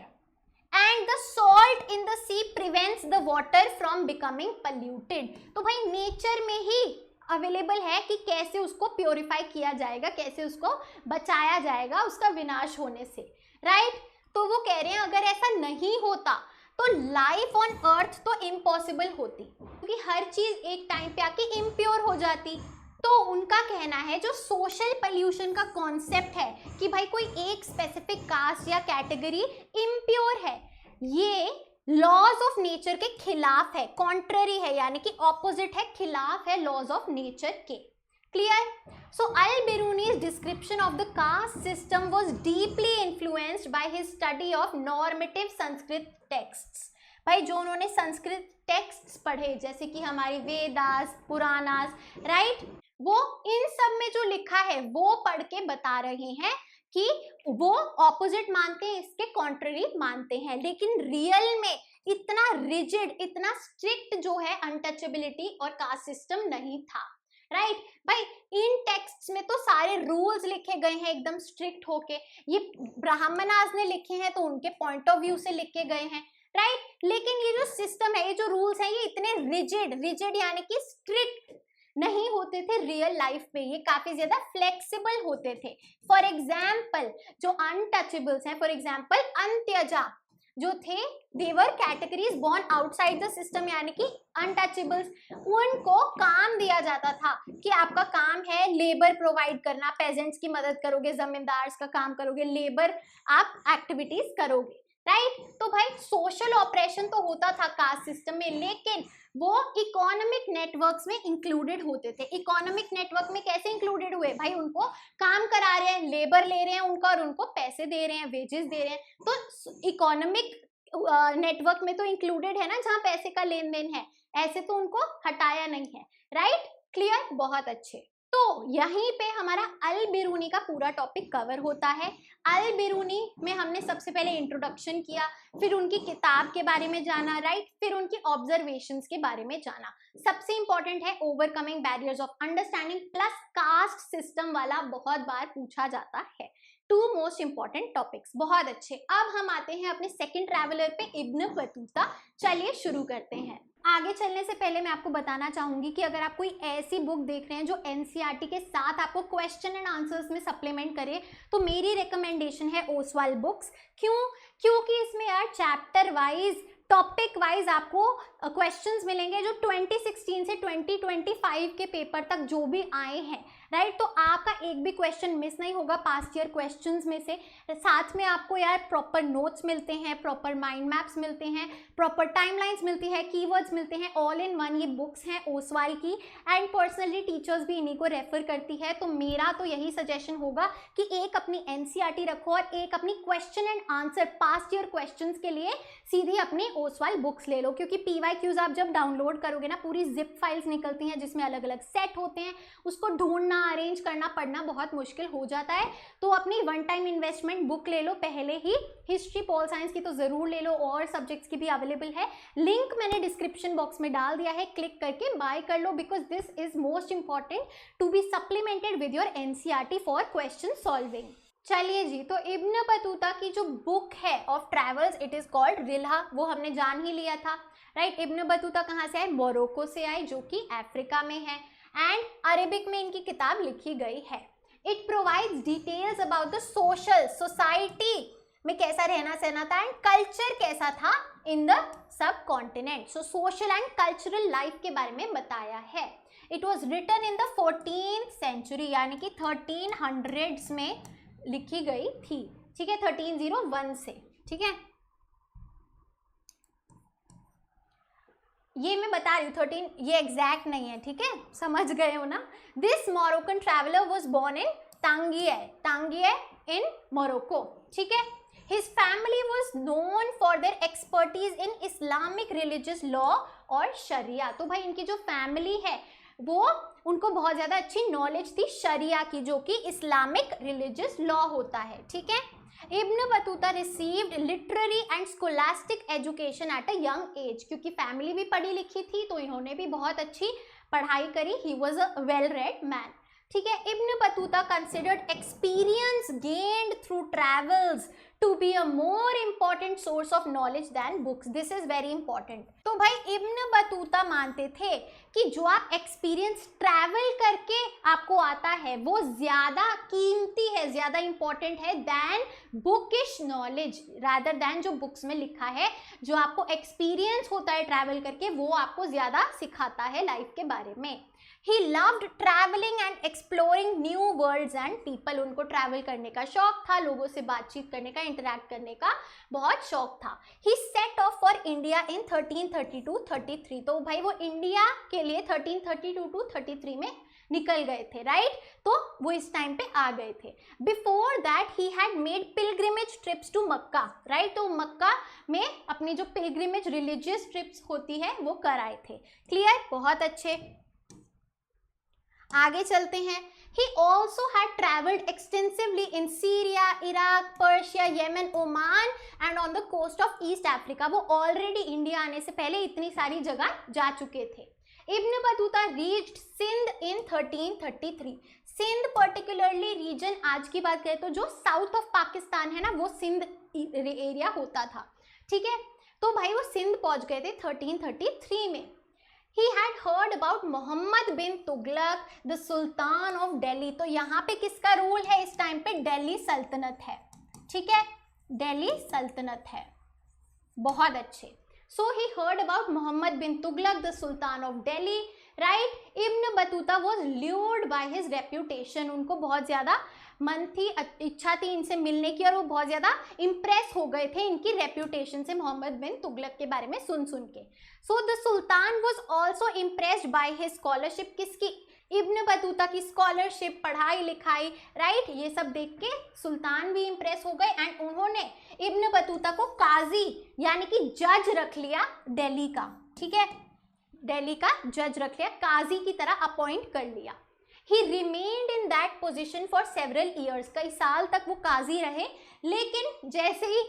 and the salt in the sea prevents the water from becoming polluted. तो भाई नेचर में ही अवेलेबल है कि कैसे उसको प्योरीफाई किया जाएगा, कैसे उसको बचाया जाएगा उसका विनाश होने से, राइट। तो वो कह रहे हैं अगर ऐसा नहीं होता तो लाइफ ऑन अर्थ तो इम्पॉसिबल होती, क्योंकि हर चीज एक टाइम पे आके इम्प्योर हो जाती। तो उनका कहना है जो सोशल पॉल्यूशन का कॉन्सेप्ट है कि भाई कोई एक स्पेसिफिक कास्ट या कैटेगरी इम्प्योर है, ये लॉज ऑफ नेचर के खिलाफ है, कॉन्ट्ररी है, यानी कि ऑपोजिट है, खिलाफ है लॉज ऑफ नेचर के। Clear? So Al Biruni's description of the caste system was deeply influenced by his study of normative Sanskrit texts। भाई जो उन्होंने संस्कृत टेक्स्ट्स पढ़े जैसे कि हमारी वेदास, पुराणास, राइट, वो इन सब में जो लिखा है वो पढ़ के बता रहे हैं कि वो ऑपोजिट मानते हैं, इसके कॉन्ट्ररी मानते हैं, लेकिन रियल में इतना रिजिड, इतना स्ट्रिक्ट जो है अनटचेबिलिटी और कास्ट सिस्टम नहीं था। राइट भाई, इन टेक्स्ट्स में तो सारे रूल्स लिखे गए हैं एकदम स्ट्रिक्ट होके, ये ब्राह्मणास ने लिखे हैं तो उनके पॉइंट ऑफ व्यू से लिखे गए हैं, राइट। लेकिन ये जो सिस्टम है, ये जो रूल्स हैं, ये इतने रिजिड यानी कि स्ट्रिक्ट नहीं होते थे रियल लाइफ में, ये काफी ज्यादा फ्लेक्सिबल होते थे। फॉर एग्जाम्पल जो अनटचेबल्स हैं, फॉर एग्जाम्पल अंत्यजा जो थे, they were categories born outside the system यानी कि अनटचेबल्स, उनको काम दिया जाता था कि आपका काम है लेबर प्रोवाइड करना, पेजेंट्स की मदद करोगे, जमींदार का काम करोगे, लेबर आप एक्टिविटीज करोगे, राइट। तो भाई सोशल ऑपरेशन तो होता था कास्ट सिस्टम में, लेकिन वो इकोनॉमिक नेटवर्क्स में इंक्लूडेड होते थे। इकोनॉमिक नेटवर्क में कैसे इंक्लूडेड हुए भाई, उनको काम करा रहे हैं, लेबर ले रहे हैं उनका और उनको पैसे दे रहे हैं, वेजेस दे रहे हैं, तो इकोनॉमिक नेटवर्क में तो इंक्लूडेड है ना, जहाँ पैसे का लेन देन है, ऐसे तो उनको हटाया नहीं है, राइट। क्लियर, बहुत अच्छे। तो यहीं पे हमारा अल बिरूनी का पूरा टॉपिक कवर होता है। अल बिरूनी में हमने सबसे पहले इंट्रोडक्शन किया, फिर उनकी किताब के बारे में जाना, राइट, फिर उनकी ऑब्जर्वेशंस के बारे में जाना। सबसे इंपॉर्टेंट है overcoming barriers of understanding plus caste system वाला बहुत बार पूछा जाता है। 2 मोस्ट इंपॉर्टेंट टॉपिक्स, बहुत अच्छे। अब हम आते हैं अपने सेकंड ट्रैवलर पे, इब्न बतूता। चलिए शुरू करते हैं। आगे चलने से पहले मैं आपको बताना चाहूंगी कि अगर आप कोई ऐसी बुक देख रहे हैं जो एनसीईआरटी के साथ आपको क्वेश्चन एंड आंसर्स में सप्लीमेंट करे, तो मेरी रिकमेंडेशन है ओसवाल बुक्स। क्योंकि इसमें यार चैप्टर वाइज, टॉपिक वाइज आपको क्वेश्चंस मिलेंगे जो 2016 से 2025 के पेपर तक जो भी आए हैं, राइट। तो आपका एक भी क्वेश्चन मिस नहीं होगा पास्ट ईयर क्वेश्चंस में से। साथ में आपको यार प्रॉपर नोट्स मिलते हैं, प्रॉपर माइंड मैप्स मिलते हैं, प्रॉपर टाइमलाइंस मिलती है, कीवर्ड्स मिलते हैं, ऑल इन वन। ये बुक्स हैं ओसवाल की, एंड पर्सनली टीचर्स भी इन्हीं को रेफर करती है। तो मेरा तो यही सजेशन होगा कि एक अपनी एनसीईआरटी रखो और एक अपनी question and answer past year questions के लिए सीधी अपनी ओसवाल बुक्स ले लो। क्योंकि पीवाईक्यूज आप जब डाउनलोड करोगे ना, पूरी जिप फाइल्स निकलती हैं जिसमें अलग अलग सेट होते हैं, उसको ढूंढना, अरेंज करना, पढ़ना बहुत मुश्किल हो जाता है। तो अपनी वन टाइम इन्वेस्टमेंट बुक ले लो पहले ही। हिस्ट्री, पॉल साइंस की तो जरूर ले लो, और सब्जेक्ट्स की भी अवेलेबल है। लिंक मैंने डिस्क्रिप्शन बॉक्स में डाल दिया है, क्लिक करके बाय कर लो, because this is most important to be supplemented with your NCERT for question solving. चलिए जी, तो इब्न बतूता की जो बुक है of travels, it is called Rihla, वो हमने जान ही लिया था, राइट। इब्न बतूता कहाँ से आए? मोरक्को से आए, जो कि अफ्रीका में है, एंड अरेबिक में इनकी किताब लिखी गई है। It provides details about the social, society में कैसा रहना सहना था, एंड कल्चर कैसा था in the subcontinent. So social and cultural life के बारे में बताया है। It was written in the 14th century, यानी कि 1300s में लिखी गई थी, ठीक है, 1301 से, ठीक है। ये मैं बता रही हूँ 13, ये एग्जैक्ट नहीं है, ठीक है, समझ गए हो ना। This Moroccan traveller was born in Tangier in Morocco, ठीक है। His family was known for their expertise in Islamic religious law और शरिया। तो भाई इनकी जो फैमिली है वो, उनको बहुत ज़्यादा अच्छी नॉलेज थी शरिया की, जो कि इस्लामिक रिलीजियस लॉ होता है, ठीक है। Ibn Battuta received literary and scholastic education at a young age, क्योंकि फैमिली भी पढ़ी लिखी थी तो इन्होंने भी बहुत अच्छी पढ़ाई करी। He was a well read man, ठीक है। इब्न Battuta considered experience gained through travels to be a more important source of knowledge than books. This is very important. तो भाई इब्न बतूता मानते थे कि जो आप एक्सपीरियंस ट्रैवल करके आपको आता है वो ज्यादा कीमती है, ज्यादा इंपॉर्टेंट है than bookish knowledge, rather than जो बुक्स में लिखा है। जो आपको एक्सपीरियंस होता है ट्रैवल करके, वो आपको ज्यादा सिखाता है लाइफ के बारे में। He loved traveling and exploring new worlds and people. उनको ट्रैवल करने का शौक था, लोगों से बातचीत करने का, इंटरैक्ट करने का बहुत शौक था। He set off for India in 1332-33। तो भाई वो इंडिया के लिए 1332-33 में निकल गए थे, राइट। तो वो इस टाइम पे आ गए थे। Before that he had made pilgrimage trips to Mecca, right. तो मक्का में अपनी जो पिलग्रिमेज रिलीजियस ट्रिप्स होती है वो कराए थे। क्लियर, बहुत अच्छे। आगे चलते हैं। He also had traveled extensively in Syria, Iraq, Persia, Yemen, Oman and on the coast of East Africa। वो ऑलरेडी इंडिया आने से पहले इतनी सारी जगह जा चुके थे। इब्न बतूता रीच्ड सिंध इन 1333। सिंध पर्टिकुलरली रीजन, आज की बात करें तो जो साउथ ऑफ पाकिस्तान है ना, वो सिंध एरिया होता था, ठीक है। तो भाई वो सिंध पहुंच गए थे 1333 में। He had heard about Muhammad bin Tughlaq the sultan of Delhi. तो यहाँ पे किसका रूल है इस टाइम पे? दिल्ली सल्तनत है, ठीक है, दिल्ली सल्तनत है, बहुत अच्छे। So he heard about Muhammad bin Tughlaq the sultan of Delhi, right. Ibn Battuta was lured by his reputation। उनको बहुत ज़्यादा मन थी, इच्छा थी इनसे मिलने की, और वो बहुत ज़्यादा इम्प्रेस हो गए थे इनकी रेप्यूटेशन से, मोहम्मद बिन तुगलक के बारे में सुन सुन के। So the sultan was also impressed by his scholarship। किसकी? इब्न बतूता की स्कॉलरशिप, पढ़ाई लिखाई, राइट, ये सब देख के सुल्तान भी इम्प्रेस हो गए। एंड उन्होंने इब्न बतूता को काजी यानी कि जज रख लिया दिल्ली का, ठीक है, दिल्ली का जज रख लिया, काजी की तरह अपॉइंट कर लिया। He remained in that position for several years। कई साल तक वो काजी रहे, लेकिन जैसे ही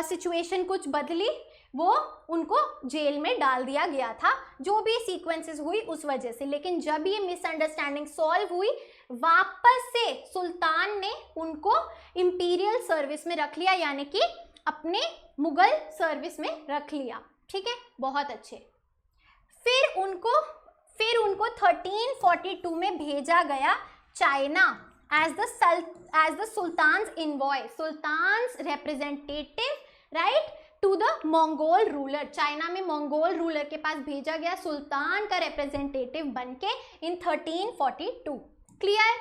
सिचुएशन कुछ बदली, वो उनको जेल में डाल दिया गया था, जो भी सीक्वेंसेस हुई उस वजह से। लेकिन जब ये मिसअंडरस्टैंडिंग सॉल्व हुई, वापस से सुल्तान ने उनको इंपीरियल सर्विस में रख लिया, यानी कि अपने मुगल सर्विस में रख लिया, ठीक है, बहुत अच्छे। फिर उनको 1342 में भेजा गया China as the sultan's envoy, sultan's representative, right, to the Mongol ruler. China में मंगोल रूलर के पास भेजा गया सुल्तान का रिप्रेजेंटेटिव बनके इन 1342। क्लियर,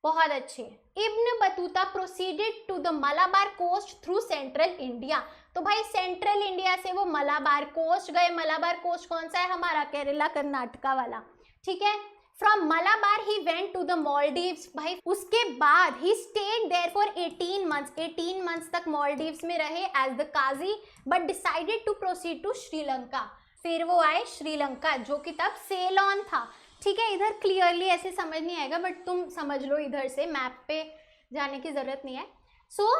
बहुत अच्छे। Ibn Battuta proceeded to the Malabar coast through central India. तो भाई सेंट्रल इंडिया से वो मलाबार कोस्ट गए। मलाबार कोस्ट कौन सा है? हमारा केरला कर्नाटका वाला, ठीक है। From Malabar he went to the Maldives. भाई उसके बाद ही stayed there for 18 months, 18 months तक मॉलडीव्स में रहे as the qazi, but decided to proceed to Sri Lanka. फिर वो आए श्रीलंका, जो कि तब सेलोन था, ठीक है। इधर क्लियरली ऐसे समझ नहीं आएगा, बट तुम समझ लो, इधर से मैप पे जाने की जरूरत नहीं है। सो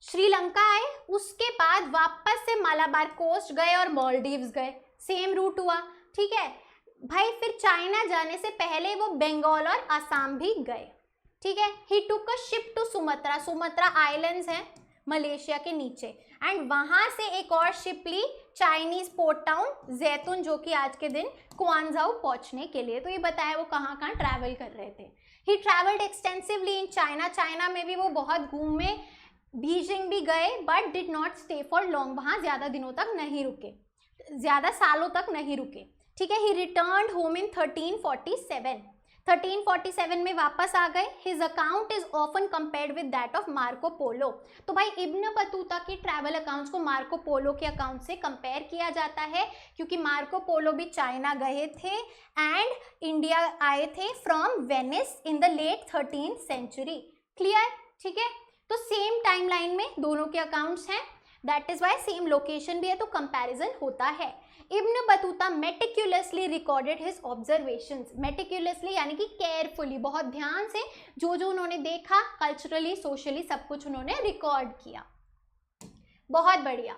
श्रीलंका आए, उसके बाद वापस से मलाबार कोस्ट गए और मॉलडीव्स गए, सेम रूट हुआ, ठीक है भाई। फिर चाइना जाने से पहले वो बंगाल और असम भी गए, ठीक है। He took a ship to Sumatra, Sumatra islands हैं मलेशिया के नीचे, एंड वहां से एक और शिप ली चाइनीज पोर्ट टाउन जैतून, जो कि आज के दिन क्वांजाऊ पहुंचने के लिए। तो ये बताया वो कहाँ कहाँ ट्रैवल कर रहे थे। He travelled extensively in China, China में भी वो बहुत घूमे, बीजिंग भी गए, but did not stay for long, वहाँ ज़्यादा दिनों तक नहीं रुके, ज़्यादा सालों तक नहीं रुके, ठीक है। ही रिटर्न्ड होम इन 1347, 1347 में वापस आ गए। His account is often compared with that of Marco Polo. तो भाई इब्न बतूता के ट्रैवल अकाउंट्स को मार्को पोलो के अकाउंट से कंपेयर किया जाता है, क्योंकि मार्को पोलो भी चाइना गए थे एंड इंडिया आए थे from Venice in the late 13th century. Clear, ठीक है। तो सेम टाइमलाइन में दोनों के अकाउंट्स हैं, that is why same location भी है, तो कंपैरिजन होता है। इब्न Battuta meticulously recorded his observations, meticulously यानी कि केयरफुली, बहुत ध्यान से जो जो उन्होंने देखा, कल्चरली सोशली सब कुछ उन्होंने रिकॉर्ड किया, बहुत बढ़िया।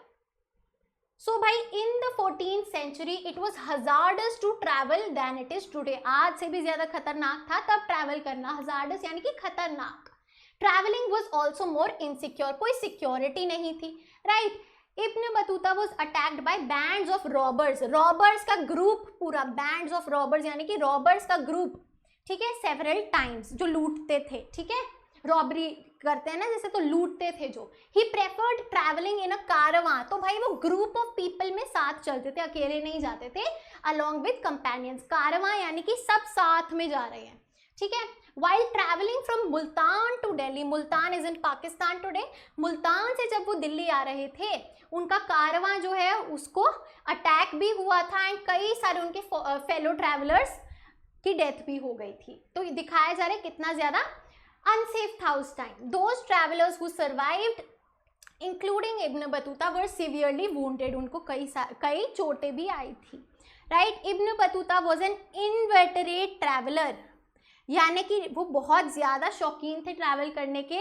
सो भाई in the 14th century it was hazardous to travel than it is today. आज से भी ज्यादा खतरनाक था तब ट्रैवल करना, हजार्डस यानी कि खतरनाक। Travelling was also more insecure, कोई सिक्योरिटी नहीं थी, right. Ibn Battuta was attacked by bands of robbers, robbers का ग्रुप पूरा, बैंड्स ऑफ रॉबर्स यानी कि रॉबर्स का ग्रुप, ठीक है, सेवरल टाइम्स, जो लूटते थे, ठीक है, रॉबरी करते हैं ना जैसे, तो लूटते थे जो। ही प्रेफर्ड ट्रैवलिंग इन अ कारवां, तो भाई वो ग्रुप ऑफ पीपल में साथ चलते थे, अकेले नहीं जाते थे, अलॉन्ग विद कंपेनियंस। कारवां यानी कि सब साथ में जा रहे हैं, ठीक है। While traveling from Multan to Delhi, Multan is in Pakistan today, Multan से जब वो दिल्ली आ रहे थे, उनका कारवां जो है उसको अटैक भी हुआ था एंड कई सारे उनके फेलो ट्रैवलर्स की डेथ भी हो गई थी। तो ये दिखाया जा रहा है कितना ज्यादा अनसेफ था उस time. Those travelers who survived including Ibn Battuta were severely wounded, उनको कई चोटें भी आई थी, right. Ibn Battuta was an inveterate traveler, यानी कि वो बहुत ज़्यादा शौकीन थे ट्रैवल करने के,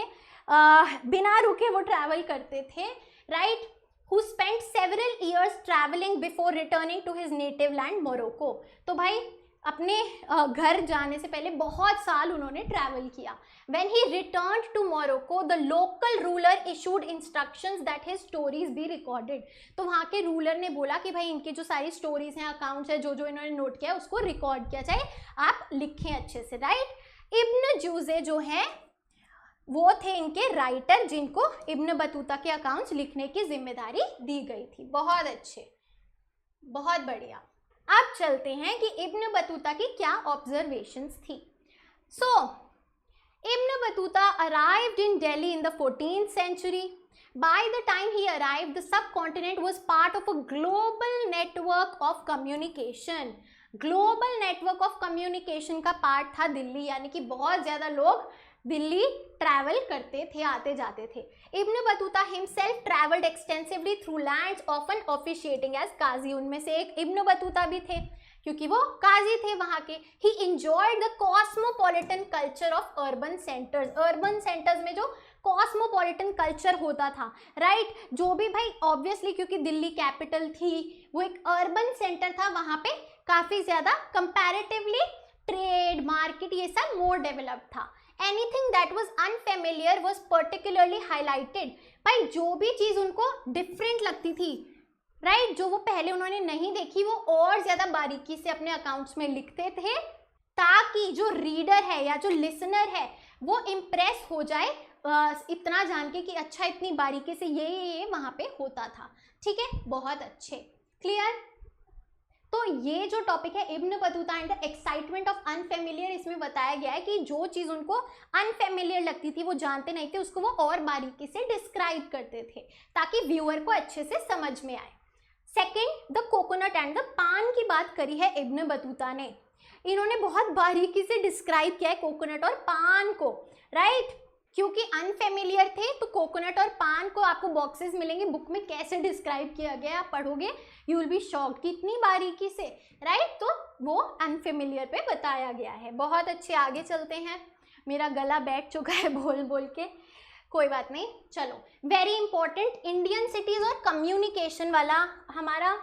बिना रुके वो ट्रैवल करते थे, right. who spent several years traveling before returning to his native land Morocco. तो भाई अपने घर जाने से पहले बहुत साल उन्होंने ट्रैवल किया. When he returned to Morocco, the local ruler issued instructions that his stories be recorded. तो वहाँ के रूलर ने बोला कि भाई इनकी जो सारी स्टोरीज हैं, अकाउंट्स हैं, जो जो इन्होंने नोट किया उसको रिकॉर्ड किया जाए, आप लिखें अच्छे से, राइट. इब्न जूजे जो हैं वो थे इनके राइटर, जिनको इब्न बतूता के अकाउंट्स लिखने की जिम्मेदारी दी गई थी. बहुत अच्छे, बहुत बढ़िया. अब चलते हैं कि इब्न बतूता की क्या ऑब्जर्वेशंस थी. So Ibn Battuta arrived in Delhi in the 14th century. By the time he arrived, the subcontinent was part of a global network of communication. Global network of communication का पार्ट था दिल्ली, यानी कि बहुत ज़्यादा लोग दिल्ली ट्रैवल करते थे, आते जाते थे. Ibn Battuta himself travelled extensively through lands, often officiating as qazi. उनमें से एक इब्न बतूता भी थे क्योंकि वो काजी थे वहाँ के. ही enjoyed the cosmopolitan culture of urban centres. Urban centres में जो कॉस्मोपॉलिटन कल्चर होता था, राइट, जो भी भाई ऑब्वियसली क्योंकि दिल्ली कैपिटल थी, वो एक अर्बन सेंटर था, वहाँ पे काफ़ी ज़्यादा कंपैरेटिवली ट्रेड, मार्केट, ये सब मोर डेवलप्ड था. Anything that was unfamiliar was particularly highlighted. भाई जो भी चीज़ उनको डिफरेंट लगती थी, राइट, जो वो पहले उन्होंने नहीं देखी, वो और ज़्यादा बारीकी से अपने अकाउंट्स में लिखते थे ताकि जो रीडर है या जो लिसनर है वो इम्प्रेस हो जाए इतना जान के कि अच्छा इतनी बारीकी से ये वहाँ पे होता था. ठीक है, बहुत अच्छे, क्लियर. तो ये जो टॉपिक है Ibn Battuta and the excitement of unfamiliar, इसमें बताया गया है कि जो चीज़ उनको अनफेमिलियर लगती थी, वो जानते नहीं थे, उसको वो और बारीकी से डिस्क्राइब करते थे ताकि व्यूअर को अच्छे से समझ में आए. Second, the coconut and the पान की बात करी है इब्न बतूता ने. इन्होंने बहुत बारीकी से डिस्क्राइब किया है कोकोनट और पान को, राइट, क्योंकि अनफेमिलियर थे. तो कोकोनट और पान को आपको बॉक्सेस मिलेंगे, बुक में कैसे डिस्क्राइब किया गया आप पढ़ोगे, यू विल बी शॉक्ड कि इतनी बारीकी से, राइट. तो वो अनफेमिलियर पे बताया गया है. बहुत अच्छे, आगे चलते हैं. मेरा गला बैठ चुका है बोल बोल के, कोई बात नहीं. चलो, वेरी इंपॉर्टेंट इंडियन सिटीज और कम्युनिकेशन वाला हमारा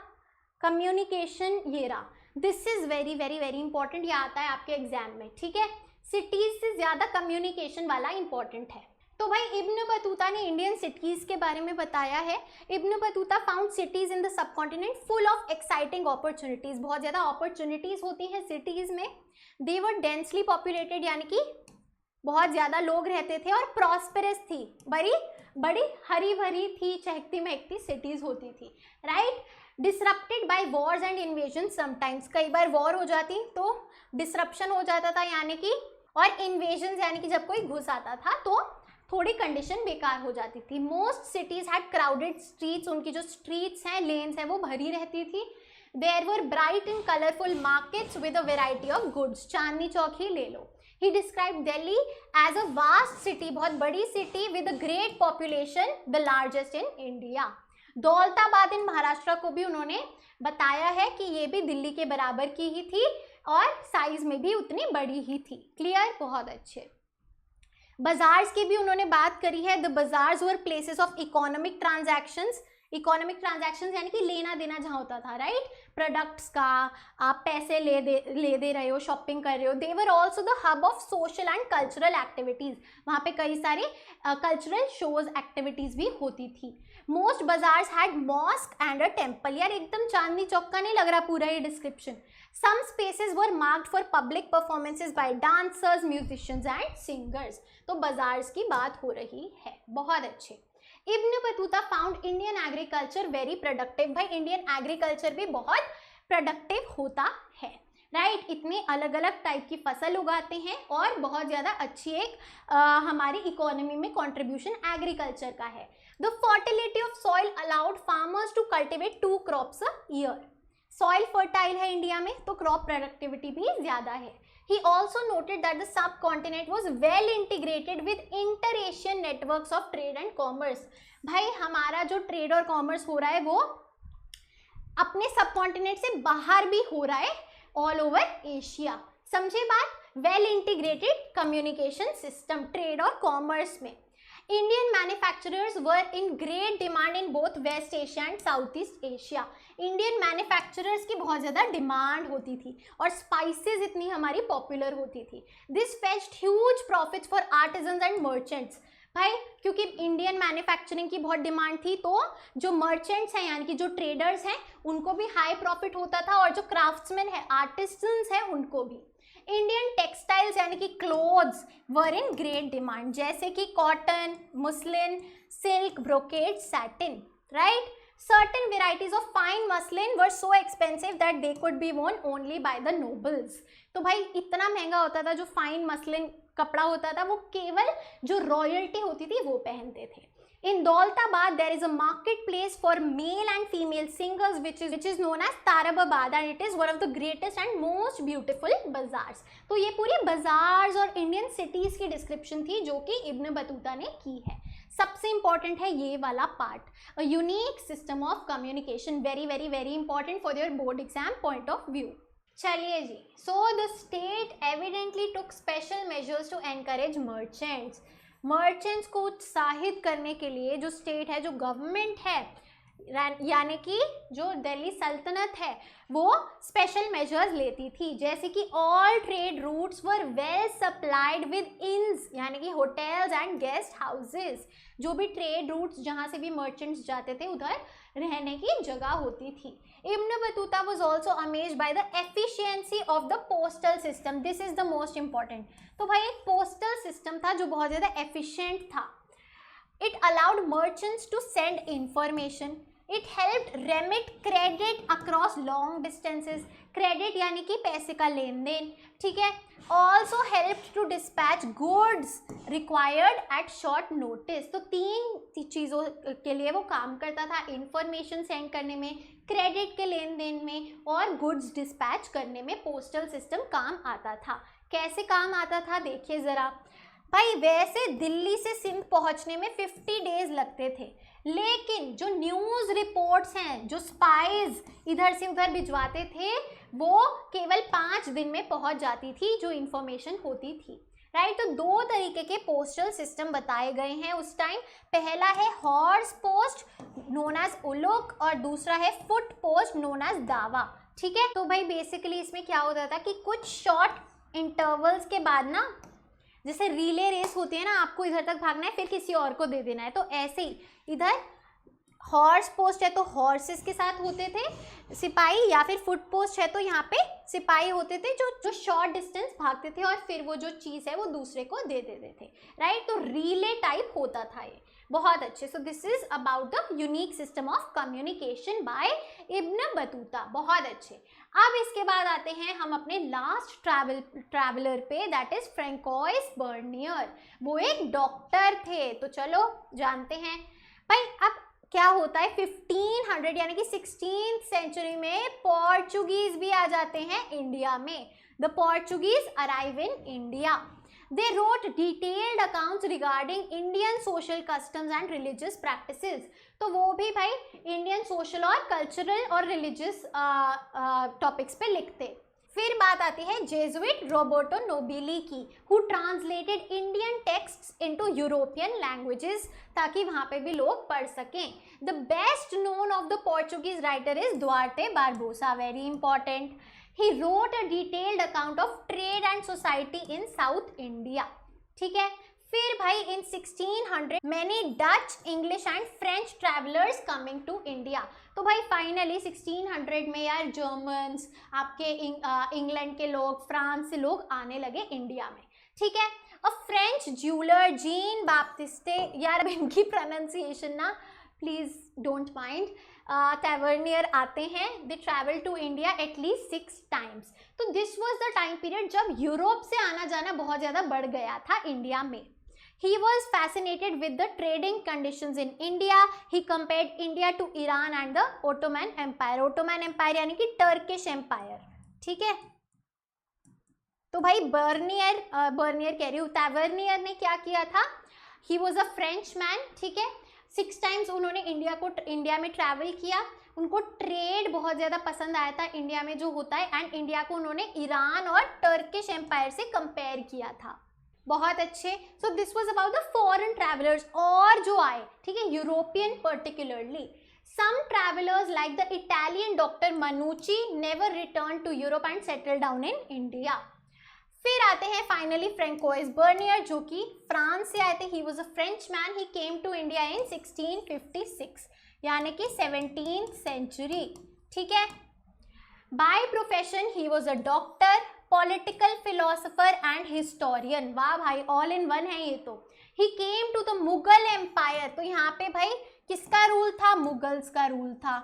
कम्युनिकेशन ये रहा. This is very very very important, ये आता है आपके एग्जाम में. ठीक है, सिटीज से ज़्यादा कम्युनिकेशन वाला इंपॉर्टेंट है. तो भाई इब्न बतूता ने इंडियन सिटीज़ के बारे में बताया है. इब्न Battuta found cities in the subcontinent full of exciting opportunities. बहुत ज़्यादा अपॉर्चुनिटीज़ होती हैं सिटीज़ में. दे वर डेंसली पॉपुलेटेड, यानी कि बहुत ज़्यादा लोग रहते थे, और प्रॉस्पेरस थी, बड़ी बड़ी हरी भरी थी, चहकती महकती सिटीज़ होती थी, right. Disrupted by wars and invasion sometimes. कई बार वॉर हो जाती तो डिसरप्शन हो जाता था, यानी कि, और इन्वेजन यानी कि जब कोई घुस आता था तो थोड़ी कंडीशन बेकार हो जाती थी. Most cities had crowded streets. उनकी जो स्ट्रीट्स हैं, लेन्स हैं, वो भरी रहती थी. There were bright and colourful markets with a variety of goods. Chandni Chowk ही ले लो. He describe Delhi as a vast city, बहुत बड़ी city with a great population, the largest in India. Daulatabad in Maharashtra को भी उन्होंने बताया है कि ये भी दिल्ली के बराबर की ही थी और साइज में भी उतनी बड़ी ही थी. क्लियर, बहुत अच्छे. बाजार्स की भी उन्होंने बात करी है. The bazaars were places of economic transactions. Economic transactions यानी कि लेना देना जहाँ होता था, राइट, प्रोडक्ट्स का, आप पैसे ले दे रहे हो, शॉपिंग कर रहे हो. They were also the hub of social and cultural activities. वहाँ पे कई सारे कल्चरल शोज एक्टिविटीज़ भी होती थी. Most bazaars had mosque and a temple. यार एकदम चांदनी चौक का नहीं लग रहा पूरा ये description. Some spaces were marked for public performances by dancers, musicians and singers. तो बाजार्स की बात हो रही है. बहुत अच्छे. Ibn Battuta found Indian agriculture very productive. भाई इंडियन एग्रीकल्चर भी बहुत प्रोडक्टिव होता है, राइट. इतने अलग अलग टाइप की फसल उगाते हैं और बहुत ज़्यादा अच्छी एक हमारी इकोनॉमी में कंट्रीब्यूशन एग्रीकल्चर का है. The fertility of soil allowed farmers to cultivate 2 crops a year. Soil fertile है इंडिया में तो क्रॉप प्रोडक्टिविटी भी ज़्यादा है. He also noted that the subcontinent was well integrated with inter-Asian networks of trade and commerce. भाई हमारा जो trade और कॉमर्स हो रहा है वो अपने सबकॉन्टिनेंट से बाहर भी हो रहा है, ऑल ओवर एशिया. समझे बात, well integrated communication system trade और कॉमर्स में। Indian manufacturers were in great demand in both West Asia and South East Asia. Indian manufacturers की बहुत ज़्यादा डिमांड होती थी और स्पाइसेस इतनी हमारी पॉपुलर होती थी। This fetched huge profits for artisans and merchants. भाई क्योंकि इंडियन मैन्युफैक्चरिंग की बहुत डिमांड थी तो जो मर्चेंट्स हैं यानी कि जो ट्रेडर्स हैं उनको भी हाई प्रॉफिट होता था और जो क्राफ्ट्समैन है आर्टिसंस हैं उनको भी। इंडियन टेक्सटाइल्स यानी कि clothes were in great demand, जैसे कि cotton, muslin, silk, brocade, satin, right. Certain varieties of fine muslin were so expensive that they could be worn only by the nobles। तो भाई इतना महंगा होता था जो फाइन मसलिन कपड़ा होता था वो केवल जो रॉयल्टी होती थी वो पहनते थे। In Daulatabad there is a marketplace for male and female singers which is known as Tarababad and it is one of the greatest and most beautiful bazaars। तो ये पूरी bazaars और इंडियन सिटीज की डिस्क्रिप्शन थी जो कि Ibn Battuta ने की है। सबसे इंपॉर्टेंट है ये वाला part, a unique system of communication, very very very important for your board exam point of view. चलिए जी, so the state evidently took special measures to encourage merchants. Merchants को उत्साहित करने के लिए जो स्टेट है, जो गवर्नमेंट है यानी कि जो दिल्ली सल्तनत है वो स्पेशल मेजर्स लेती थी, जैसे कि all trade routes were well supplied with inns यानी कि होटल्स एंड गेस्ट हाउसेस। जो भी ट्रेड रूट्स जहाँ से भी मर्चेंट्स जाते थे उधर रहने की जगह होती थी। इब्न Battuta was also amazed by the efficiency of the postal system। This is the most important। तो भाई एक पोस्टल सिस्टम था जो बहुत ज़्यादा एफिशिएंट था। It allowed merchants to send information। It helped remit credit across long distances। Credit यानी कि पैसे का लेन देन, ठीक है। Also helped to dispatch goods required at short notice। तो तीन चीज़ों के लिए वो काम करता था, इंफॉर्मेशन सेंड करने में, क्रेडिट के लेन देन में और गुड्स डिस्पैच करने में पोस्टल सिस्टम काम आता था। कैसे काम आता था देखिए ज़रा। भाई वैसे दिल्ली से सिंध पहुंचने में 50 डेज लगते थे, लेकिन जो न्यूज़ रिपोर्ट्स हैं, जो स्पाइज इधर से उधर भिजवाते थे वो केवल 5 दिन में पहुंच जाती थी जो इंफॉर्मेशन होती थी, राइट। तो दो तरीके के पोस्टल सिस्टम बताए गए हैं उस टाइम। पहला है horse post known as uluq और दूसरा है फुट पोस्ट नोन एज दावा, ठीक है। तो भाई बेसिकली इसमें क्या होता था कि कुछ शॉर्ट इंटरवल्स के बाद ना, जैसे रिले रेस होती है ना, आपको इधर तक भागना है फिर किसी और को दे देना है, तो ऐसे ही इधर हॉर्स पोस्ट है तो हॉर्सेस के साथ होते थे सिपाही, या फिर फुट पोस्ट है तो यहाँ पे सिपाही होते थे जो शॉर्ट डिस्टेंस भागते थे और फिर वो जो चीज़ है वो दूसरे को दे देते थे, राइट। तो रिले टाइप होता था ये, बहुत अच्छे। So this is about the unique system of communication bye Ibn Battuta, बहुत अच्छे। अब इसके बाद आते हैं हम अपने लास्ट ट्रैवलर पे, दैट इज फ्रैंकोइस बर्नियर। वो एक डॉक्टर थे, तो चलो जानते हैं। भाई अब क्या होता है 1500 यानी कि 16th सेंचुरी में पोर्चुगीज भी आ जाते हैं इंडिया में। The Portuguese arrive in India. They wrote detailed accounts regarding Indian social customs and religious practices। तो वो भी भाई इंडियन सोशल और कल्चरल और रिलीजियस टॉपिक्स पे लिखते। फिर बात आती है जेजुइट रोबर्टो नोबिली की, who translated Indian texts into European languages ताकि वहाँ पे भी लोग पढ़ सकें। The best known of the Portuguese writer is Duarte Barbosa, very important. He wrote a detailed account of trade and society in South India, ठीक है। फिर भाई in 1600 many Dutch, English and French travelers coming to India। तो भाई finally 1600 में यार Germans, आपके England के लोग, फ्रांस से लोग आने लगे इंडिया में, ठीक है। और फ्रेंच ज्यूलर जीन बाप्टिस्टे, यार इनकी प्रोनाउंसिएशन ना प्लीज डोंट माइंड, टैवर्नियर आते हैं। They travel to India at least 6 times. तो this was the time period जब यूरोप से आना जाना बहुत ज़्यादा बढ़ गया था इंडिया में। He was fascinated with the trading conditions in India. He compared India to Iran and the Ottoman Empire। Ottoman Empire यानी कि टर्किश एम्पायर, ठीक है। तो भाई बर्नियर कह रही हूँ, टैवर्नियर ने क्या किया था, ही वॉज अ फ्रेंच मैन, ठीक है। 6 टाइम्स उन्होंने इंडिया में ट्रैवल किया। उनको ट्रेड बहुत ज़्यादा पसंद आया था इंडिया में जो होता है, एंड इंडिया को उन्होंने ईरान और टर्किश एम्पायर से कंपेयर किया था। बहुत अच्छे। So this was about the foreign travellers. और जो आए, ठीक है, European particularly, some travellers like the Italian doctor Manucci never return to Europe and settle down in India. फिर आते हैं फाइनली फ्रैंकोइस बर्नियर, जो कि फ्रांस से आए थे। He was a Frenchman. He came to India in 1656, यानी कि 17th सेंचुरी, ठीक है। By profession he was a doctor, political philosopher and historian. वाह भाई, ऑल इन वन है ये तो। He came to the Mughal empire, तो यहाँ पे भाई किसका रूल था? मुगल्स का रूल था,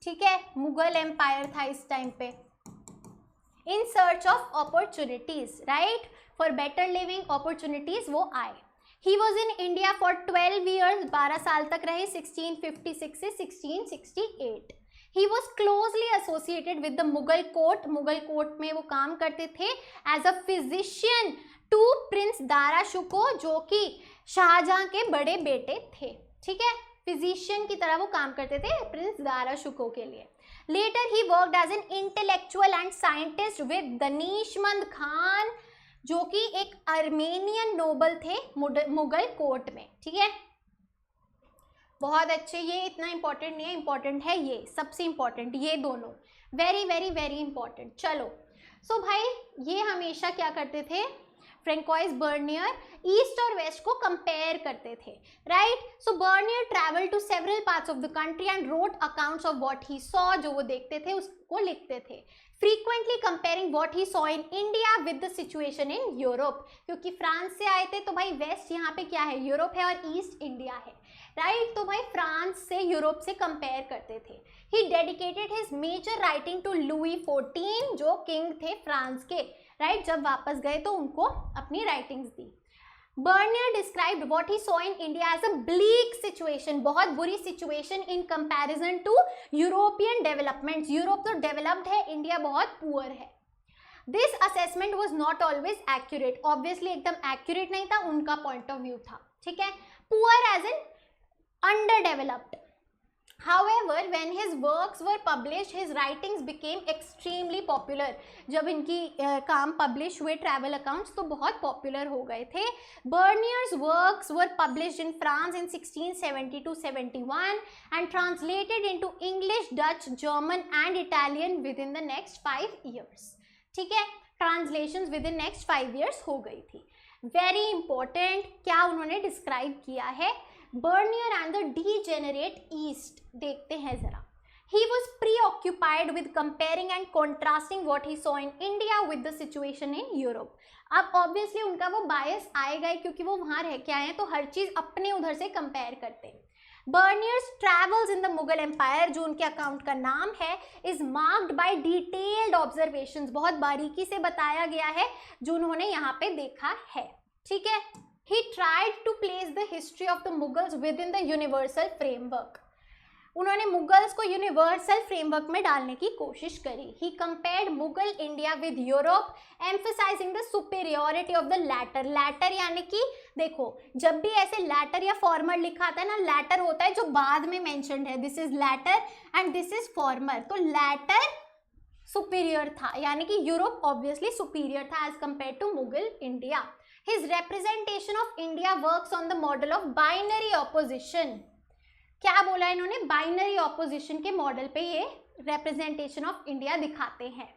ठीक है, मुगल एम्पायर था इस टाइम पे। In search of opportunities, right, for better living opportunities वो आए। He was in India for 12 years, 12 साल तक रहे, 1656 से 1668। He was closely associated with the Mughal court, Mughal court में वो काम करते थे as a physician to prince Dara Shuko, जो कि शाहजहां के बड़े बेटे थे, ठीक है, फिजिशियन की तरह वो काम करते थे प्रिंस दारा शुको के लिए। Later he worked as an intellectual and scientist with Danishmand Khan, जो कि एक आर्मेनियन नोबल थे मुगल कोर्ट में, ठीक है। बहुत अच्छे। ये इतना इंपॉर्टेंट नहीं है, इंपॉर्टेंट है ये, सबसे इंपॉर्टेंट ये दोनों, वेरी वेरी वेरी इंपॉर्टेंट। चलो, सो भाई ये हमेशा क्या करते थे, फ्रैंकोइस बर्नियर ईस्ट और वेस्ट को कंपेयर करते थे, right. So Bernier travel to several parts of the country and wrote accounts of what he saw, जो वो देखते थे उसको लिखते थे। Frequently comparing what he saw in India with the situation in Europe, क्योंकि फ्रांस से आए थे तो भाई वेस्ट यहाँ पे क्या है, यूरोप है, और ईस्ट इंडिया है, राइट। तो भाई फ्रांस से यूरोप से कंपेयर करते थे। He dedicated his major writing to Louis 14, जो किंग थे फ्रांस के, राइट। जब वापस गए तो उनको अपनी राइटिंग्स दी। Bernier described what he saw in India as a bleak situation, बहुत बुरी situation in comparison to European developments. Europe तो डेवलप्ड है, इंडिया बहुत पुअर है। This assessment was not always accurate, obviously एकदम एक्यूरेट नहीं था, उनका पॉइंट ऑफ व्यू था, ठीक है। Poor as in underdeveloped. However, when his works were published, his writings became extremely popular. जब इनकी काम पब्लिश हुए ट्रैवल अकाउंट्स तो बहुत पॉपुलर हो गए थे। Bernier's works were published in France in 1670-71 and translated into English, Dutch, German and Italian within the next 5 years. ठीक है, translations with in next 5 years हो गई थी। वेरी इंपॉर्टेंट, क्या उन्होंने डिस्क्राइब किया है, Bernier and the degenerate east. देखते हैं जरा। He was preoccupied with comparing and contrasting what he saw in India with the situation in Europe. अब ऑब्वियसली उनका वो बायस आएगा क्योंकि वो वहाँ रह के आए हैं, तो हर चीज़ अपने उधर से कंपेयर करते हैं। Bernier's travels in the Mughal Empire, जो उनके अकाउंट का नाम है, is marked by detailed observations, बहुत बारीकी से बताया गया है जो उन्होंने यहाँ पे देखा है, ठीक है। He tried to place the history of the Mughals within the universal framework. उन्होंने मुगल्स को यूनिवर्सल फ्रेमवर्क में डालने की कोशिश करी। He compared Mughal India with Europe, emphasising the superiority of the latter. Latter यानी कि देखो, जब भी ऐसे लैटर या फॉर्मर लिखा आता है ना, लैटर होता है जो बाद में मेंशन्ड है, this is latter and this is former. तो लैटर सुपीरियर था, यानी कि यूरोप ऑब्वियसली सुपीरियर था as compare to Mughal India. His representation of India works on the model of binary opposition. क्या बोला इन्होंने, बाइनरी ऑपोजिशन के मॉडल पे ये रिप्रेजेंटेशन ऑफ इंडिया दिखाते हैं,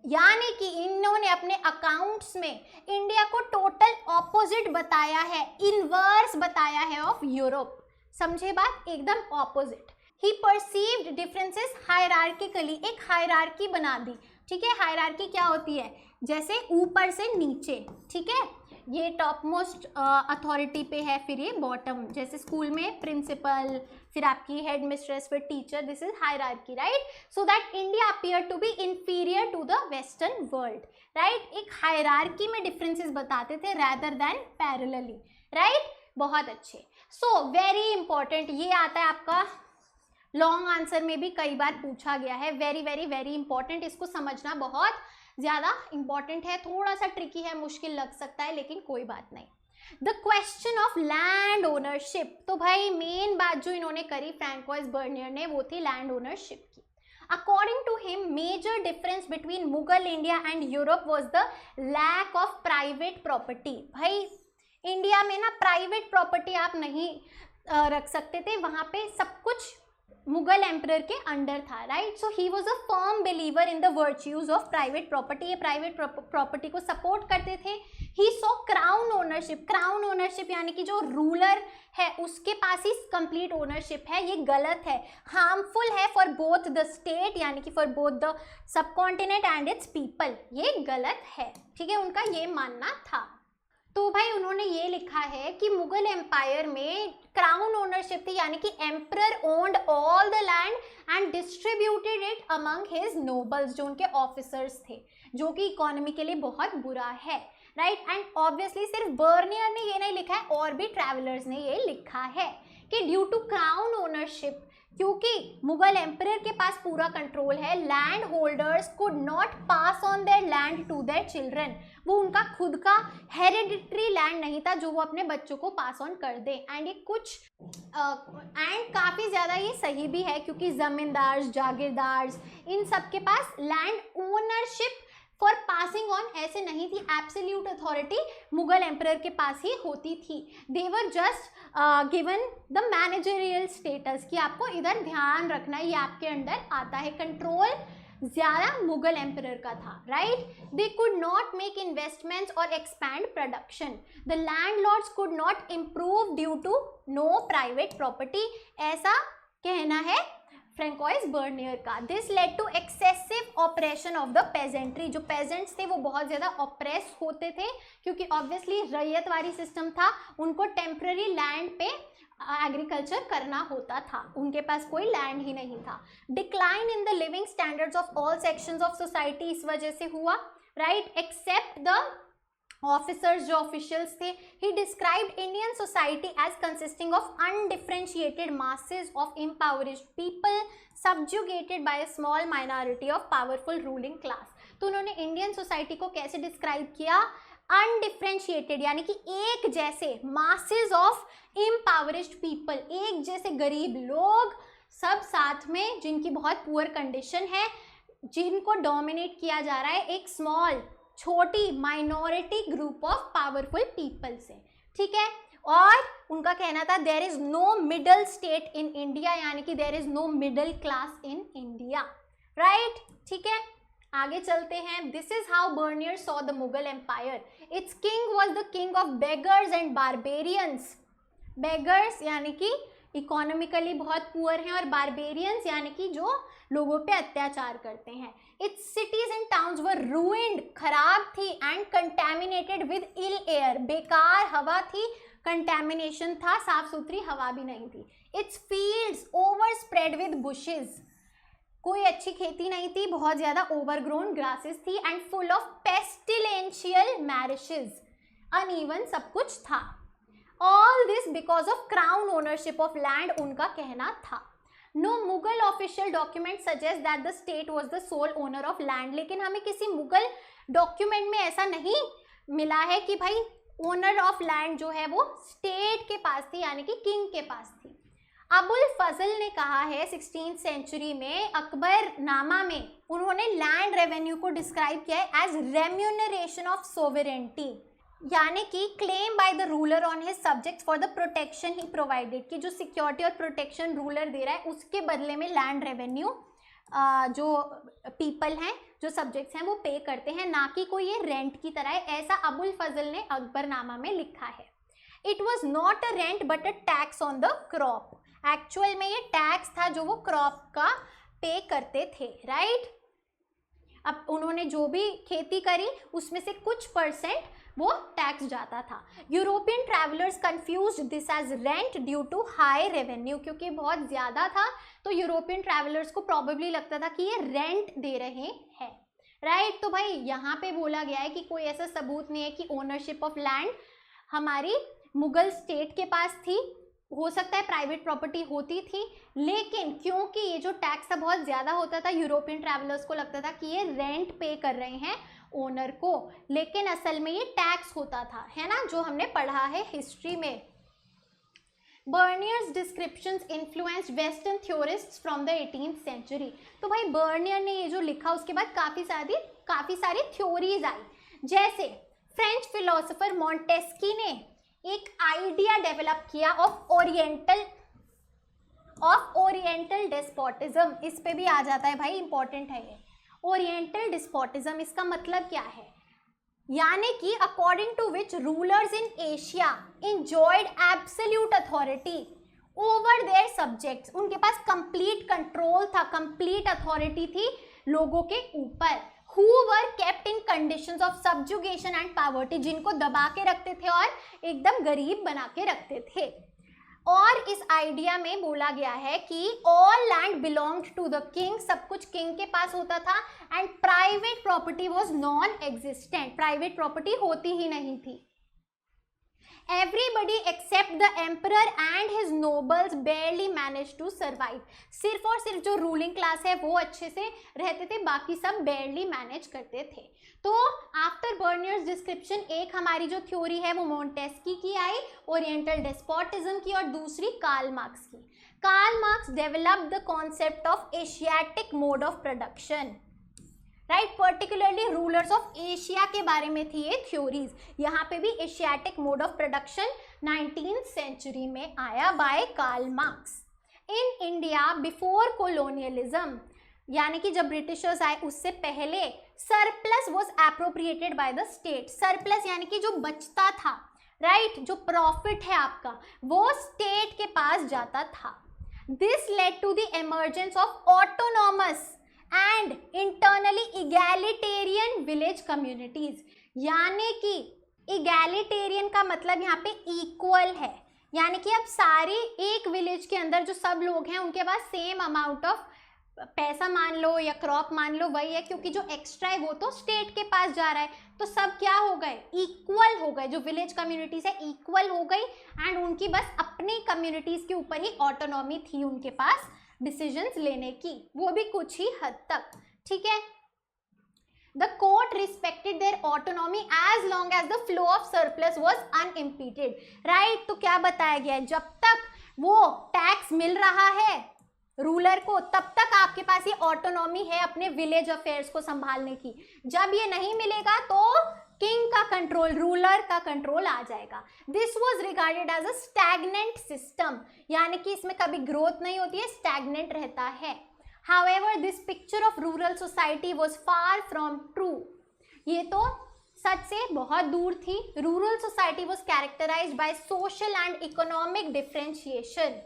यानी कि इन्होंने अपने अकाउंट्स में इंडिया को टोटल ऑपोजिट बताया है, इनवर्स बताया है ऑफ यूरोप। समझे बात, एकदम ऑपोजिट। ही परसीव्ड डिफरेंसेस हायरार्किकली, एक हायरार्की बना दी, ठीक है। हायरार्की क्या होती है, जैसे ऊपर से नीचे, ठीक है, ये टॉप मोस्ट अथॉरिटी पे है, फिर ये बॉटम, जैसे स्कूल में प्रिंसिपल, फिर आपकी हेड मिस्ट्रेस, फिर teacher, this is hierarchy, right. So that India appear to be inferior to the western world, right. एक हायरार्की में डिफरेंसेस बताते थे रैदर देन पैरेलली, राइट। बहुत अच्छे। सो वेरी इंपॉर्टेंट, ये आता है आपका लॉन्ग आंसर में भी कई बार पूछा गया है, वेरी वेरी वेरी इंपॉर्टेंट। इसको समझना बहुत ज़्यादा इंपॉर्टेंट है, थोड़ा सा ट्रिकी है, मुश्किल लग सकता है, लेकिन कोई बात नहीं। The question of land ownership, तो भाई मेन बात जो इन्होंने करी फ्रैंकोइस बर्नियर ने वो थी लैंड ओनरशिप की। According to him, major difference between Mughal India and Europe was the lack of private property. भाई इंडिया में ना प्राइवेट प्रॉपर्टी आप नहीं रख सकते थे, वहां पे सब कुछ मुगल एम्परर के अंडर था, right. So he was a firm believer in the virtues of private property, ये प्राइवेट प्रॉपर्टी को सपोर्ट करते थे। ही सो क्राउन ओनरशिप, क्राउन ओनरशिप यानी कि जो रूलर है उसके पास ही कंप्लीट ओनरशिप है, ये गलत है, हार्मफुल है फॉर बोथ द स्टेट यानी कि for both the sub continent and it's people, ये गलत है, ठीक है, उनका ये मानना था। तो भाई उन्होंने ये लिखा है कि मुगल एम्पायर में क्राउन ओनरशिप थी यानी कि emperor owned all the land and distributed it among his nobles, जो उनके ऑफिसर्स थे, जो कि इकोनॉमी के लिए बहुत बुरा है, राइट। एंड ऑब्वियसली सिर्फ बर्नियर ने ये नहीं लिखा है, और भी ट्रैवलर्स ने ये लिखा है कि ड्यू टू क्राउन ओनरशिप, क्योंकि मुगल एम्परर के पास पूरा कंट्रोल है, land holders could not pass on their land to their children, वो उनका खुद का हेरिडिटरी लैंड नहीं था जो वो अपने बच्चों को पास ऑन कर दे। एंड ये कुछ एंड काफ़ी ज़्यादा ये सही भी है, क्योंकि ज़मींदार, जागीरदार, इन सब के पास land ownership for passing on ऐसे नहीं थी, एब्सोल्यूट अथॉरिटी मुगल एम्परर के पास ही होती थी। They were just given the managerial status कि आपको इधर ध्यान रखना है, ये आपके अंडर आता है, कंट्रोल ज़्यादा मुगल एम्परर का था, right. They could not make investments और expand production, the landlords could not improve due to no private property, ऐसा कहना है फ्रैंकोइस बर्नियर का। This led to excessive operation of the peasantry, जो पेजेंट्स थे वो बहुत ज़्यादा ऑपरेस होते थे, क्योंकि ऑब्वियसली रैयतवारी सिस्टम था, उनको टेम्पररी लैंड पे एग्रीकल्चर करना होता था, उनके पास कोई लैंड ही नहीं था। Decline in the living standards of all sections of society इस वजह से हुआ, राइट, एक्सेप्ट द ऑफिसर्स जो ऑफिशियल्स थे। He described Indian society as consisting of undifferentiated masses of impoverished people subjugated by a small minority of powerful ruling class. तो उन्होंने Indian society को कैसे डिस्क्राइब किया, अनडिफरेंशिएटेड यानी कि एक जैसे, मासेस ऑफ इम्पावरिज्ड पीपल, एक जैसे गरीब लोग सब साथ में, जिनकी बहुत पुअर कंडीशन है, जिनको डोमिनेट किया जा रहा है एक स्मॉल छोटी minority group of powerful people से, ठीक है। और उनका कहना था there is no middle state in India, यानी कि there is no middle class in India, right, ठीक है। आगे चलते हैं। This is how Bernier saw the Mughal empire, its king was the king of beggars and barbarians. Beggars यानी कि economically बहुत पुअर हैं, और बारबेरियंस यानी कि जो लोगों पे अत्याचार करते हैं। Its cities and towns were ruined, खराब थी, and contaminated with ill air, बेकार हवा थी, कंटेमिनेशन था, साफ सुथरी हवा भी नहीं थी। Its fields overspread with bushes, कोई अच्छी खेती नहीं थी, बहुत ज़्यादा ओवरग्रोन ग्रासेस थी, and full of pestilential marshes, uneven सब कुछ था। All this because of crown ownership of land, उनका कहना था। No Mughal official document suggest that the state was the sole owner of land, लेकिन हमें किसी मुगल डॉक्यूमेंट में ऐसा नहीं मिला है कि भाई ओनर ऑफ लैंड जो है वो स्टेट के पास थी, यानी कि किंग के पास थी। अबुल फजल ने कहा है 16th सेंचुरी में अकबरनामा में, उन्होंने लैंड रेवेन्यू को डिस्क्राइब किया है एज रेम्यूनरेशन ऑफ सोवरेंटी, यानी कि claim by the ruler on his subjects for the protection he provided, कि जो सिक्योरिटी और प्रोटेक्शन रूलर दे रहा है उसके बदले में लैंड रेवेन्यू जो पीपल हैं, जो सब्जेक्ट्स हैं वो पे करते हैं, ना कि कोई ये रेंट की तरह है, ऐसा अबुल फजल ने अकबरनामा में लिखा है। It was not a rent but a tax on the crop, actual में ये टैक्स था जो वो क्रॉप का पे करते थे, राइट। अब उन्होंने जो भी खेती करी उसमें से कुछ परसेंट वो टैक्स जाता था। European travellers confused this as rent due to high revenue, क्योंकि बहुत ज़्यादा था तो यूरोपियन ट्रैवलर्स को प्रॉबेबली लगता था कि ये रेंट दे रहे हैं, राइट। तो भाई यहाँ पे बोला गया है कि कोई ऐसा सबूत नहीं है कि ओनरशिप ऑफ लैंड हमारी मुगल स्टेट के पास थी, हो सकता है प्राइवेट प्रॉपर्टी होती थी, लेकिन क्योंकि ये जो टैक्स था बहुत ज़्यादा होता था, यूरोपियन ट्रैवलर्स को लगता था कि ये रेंट पे कर रहे हैं ओनर को, लेकिन असल में ये टैक्स होता था, है ना, जो हमने पढ़ा है हिस्ट्री में। Bernier's descriptions influenced western theorists from the 18th century. तो भाई बर्नियर ने ये जो लिखा उसके बाद काफ़ी सारी थ्योरीज आई, जैसे फ्रेंच फिलोसोफर मॉन्टेस्की ने एक आइडिया डेवलप किया ऑफ ओरिएंटल डेस्पोटिज्म। इस पे भी आ जाता है भाई, इंपॉर्टेंट है ये। ओरिएंटल डिस्पोटिज्म इसका मतलब क्या है, यानी कि according to which rulers in Asia enjoyed absolute authority over their subjects। उनके पास कंप्लीट कंट्रोल था, कंप्लीट अथॉरिटी थी लोगों के ऊपर। who were kept in conditions of subjugation and poverty, जिनको दबा के रखते थे और एकदम गरीब बना के रखते थे। और इस आइडिया में बोला गया है कि all land belonged to the king, सब कुछ किंग के पास होता था, and private property was non existent, private property होती ही नहीं थी। Everybody except the emperor and his nobles barely managed to survive। सिर्फ और सिर्फ जो रूलिंग क्लास है वो अच्छे से रहते थे, बाकी सब barely मैनेज करते थे। तो आफ्टर बर्नियर्स डिस्क्रिप्शन एक हमारी जो थ्योरी है वो मोंटेस्की की आई, ओरिएंटल डेस्पोटिज्म की, और दूसरी कार्ल मार्क्स की। Karl Marx developed the concept of Asiatic mode of production, right, particularly rulers of Asia के बारे में थी ये थ्योरीज। यहाँ पे भी Asiatic mode of production 19th century में आया by Karl Marx. In India before colonialism, यानी कि जब ब्रिटिशर्स आए उससे पहले, surplus was appropriated by the state. Surplus यानी कि जो बचता था, राइट, जो प्रॉफिट है आपका वो स्टेट के पास जाता था। This led to the emergence of autonomous and internally egalitarian village communities. यानी कि इगैलिटेरियन का मतलब यहाँ पे इक्वल है, यानी कि अब सारे एक विलेज के अंदर जो सब लोग हैं उनके पास सेम अमाउंट ऑफ पैसा मान लो या क्रॉप मान लो वही है, क्योंकि जो एक्स्ट्रा है वो तो स्टेट के पास जा रहा है, तो सब क्या हो गए, इक्वल हो गए। जो विलेज कम्युनिटीज है इक्वल हो गई, एंड उनकी बस अपनी कम्युनिटीज के ऊपर ही ऑटोनॉमी थी उनके पास डिसीजंस लेने की, वो भी कुछ ही हद तक, ठीक है। The court respected their autonomy as long as the flow of surplus was unimpeded, right। तो क्या बताया गया है, जब तक वो टैक्स मिल रहा है रूलर को तब तक आपके पास ये ऑटोनॉमी है अपने विलेज अफेयर्स को संभालने की। जब ये नहीं मिलेगा तो किंग का कंट्रोल, रूलर का कंट्रोल आ जाएगा। This was regarded as a stagnant system, यानी कि इसमें कभी ग्रोथ नहीं होती है, स्टैग्नेंट रहता है। However, this picture of rural society was far from true। ये तो सच से बहुत दूर थी। Rural society was characterised by social and economic differentiation.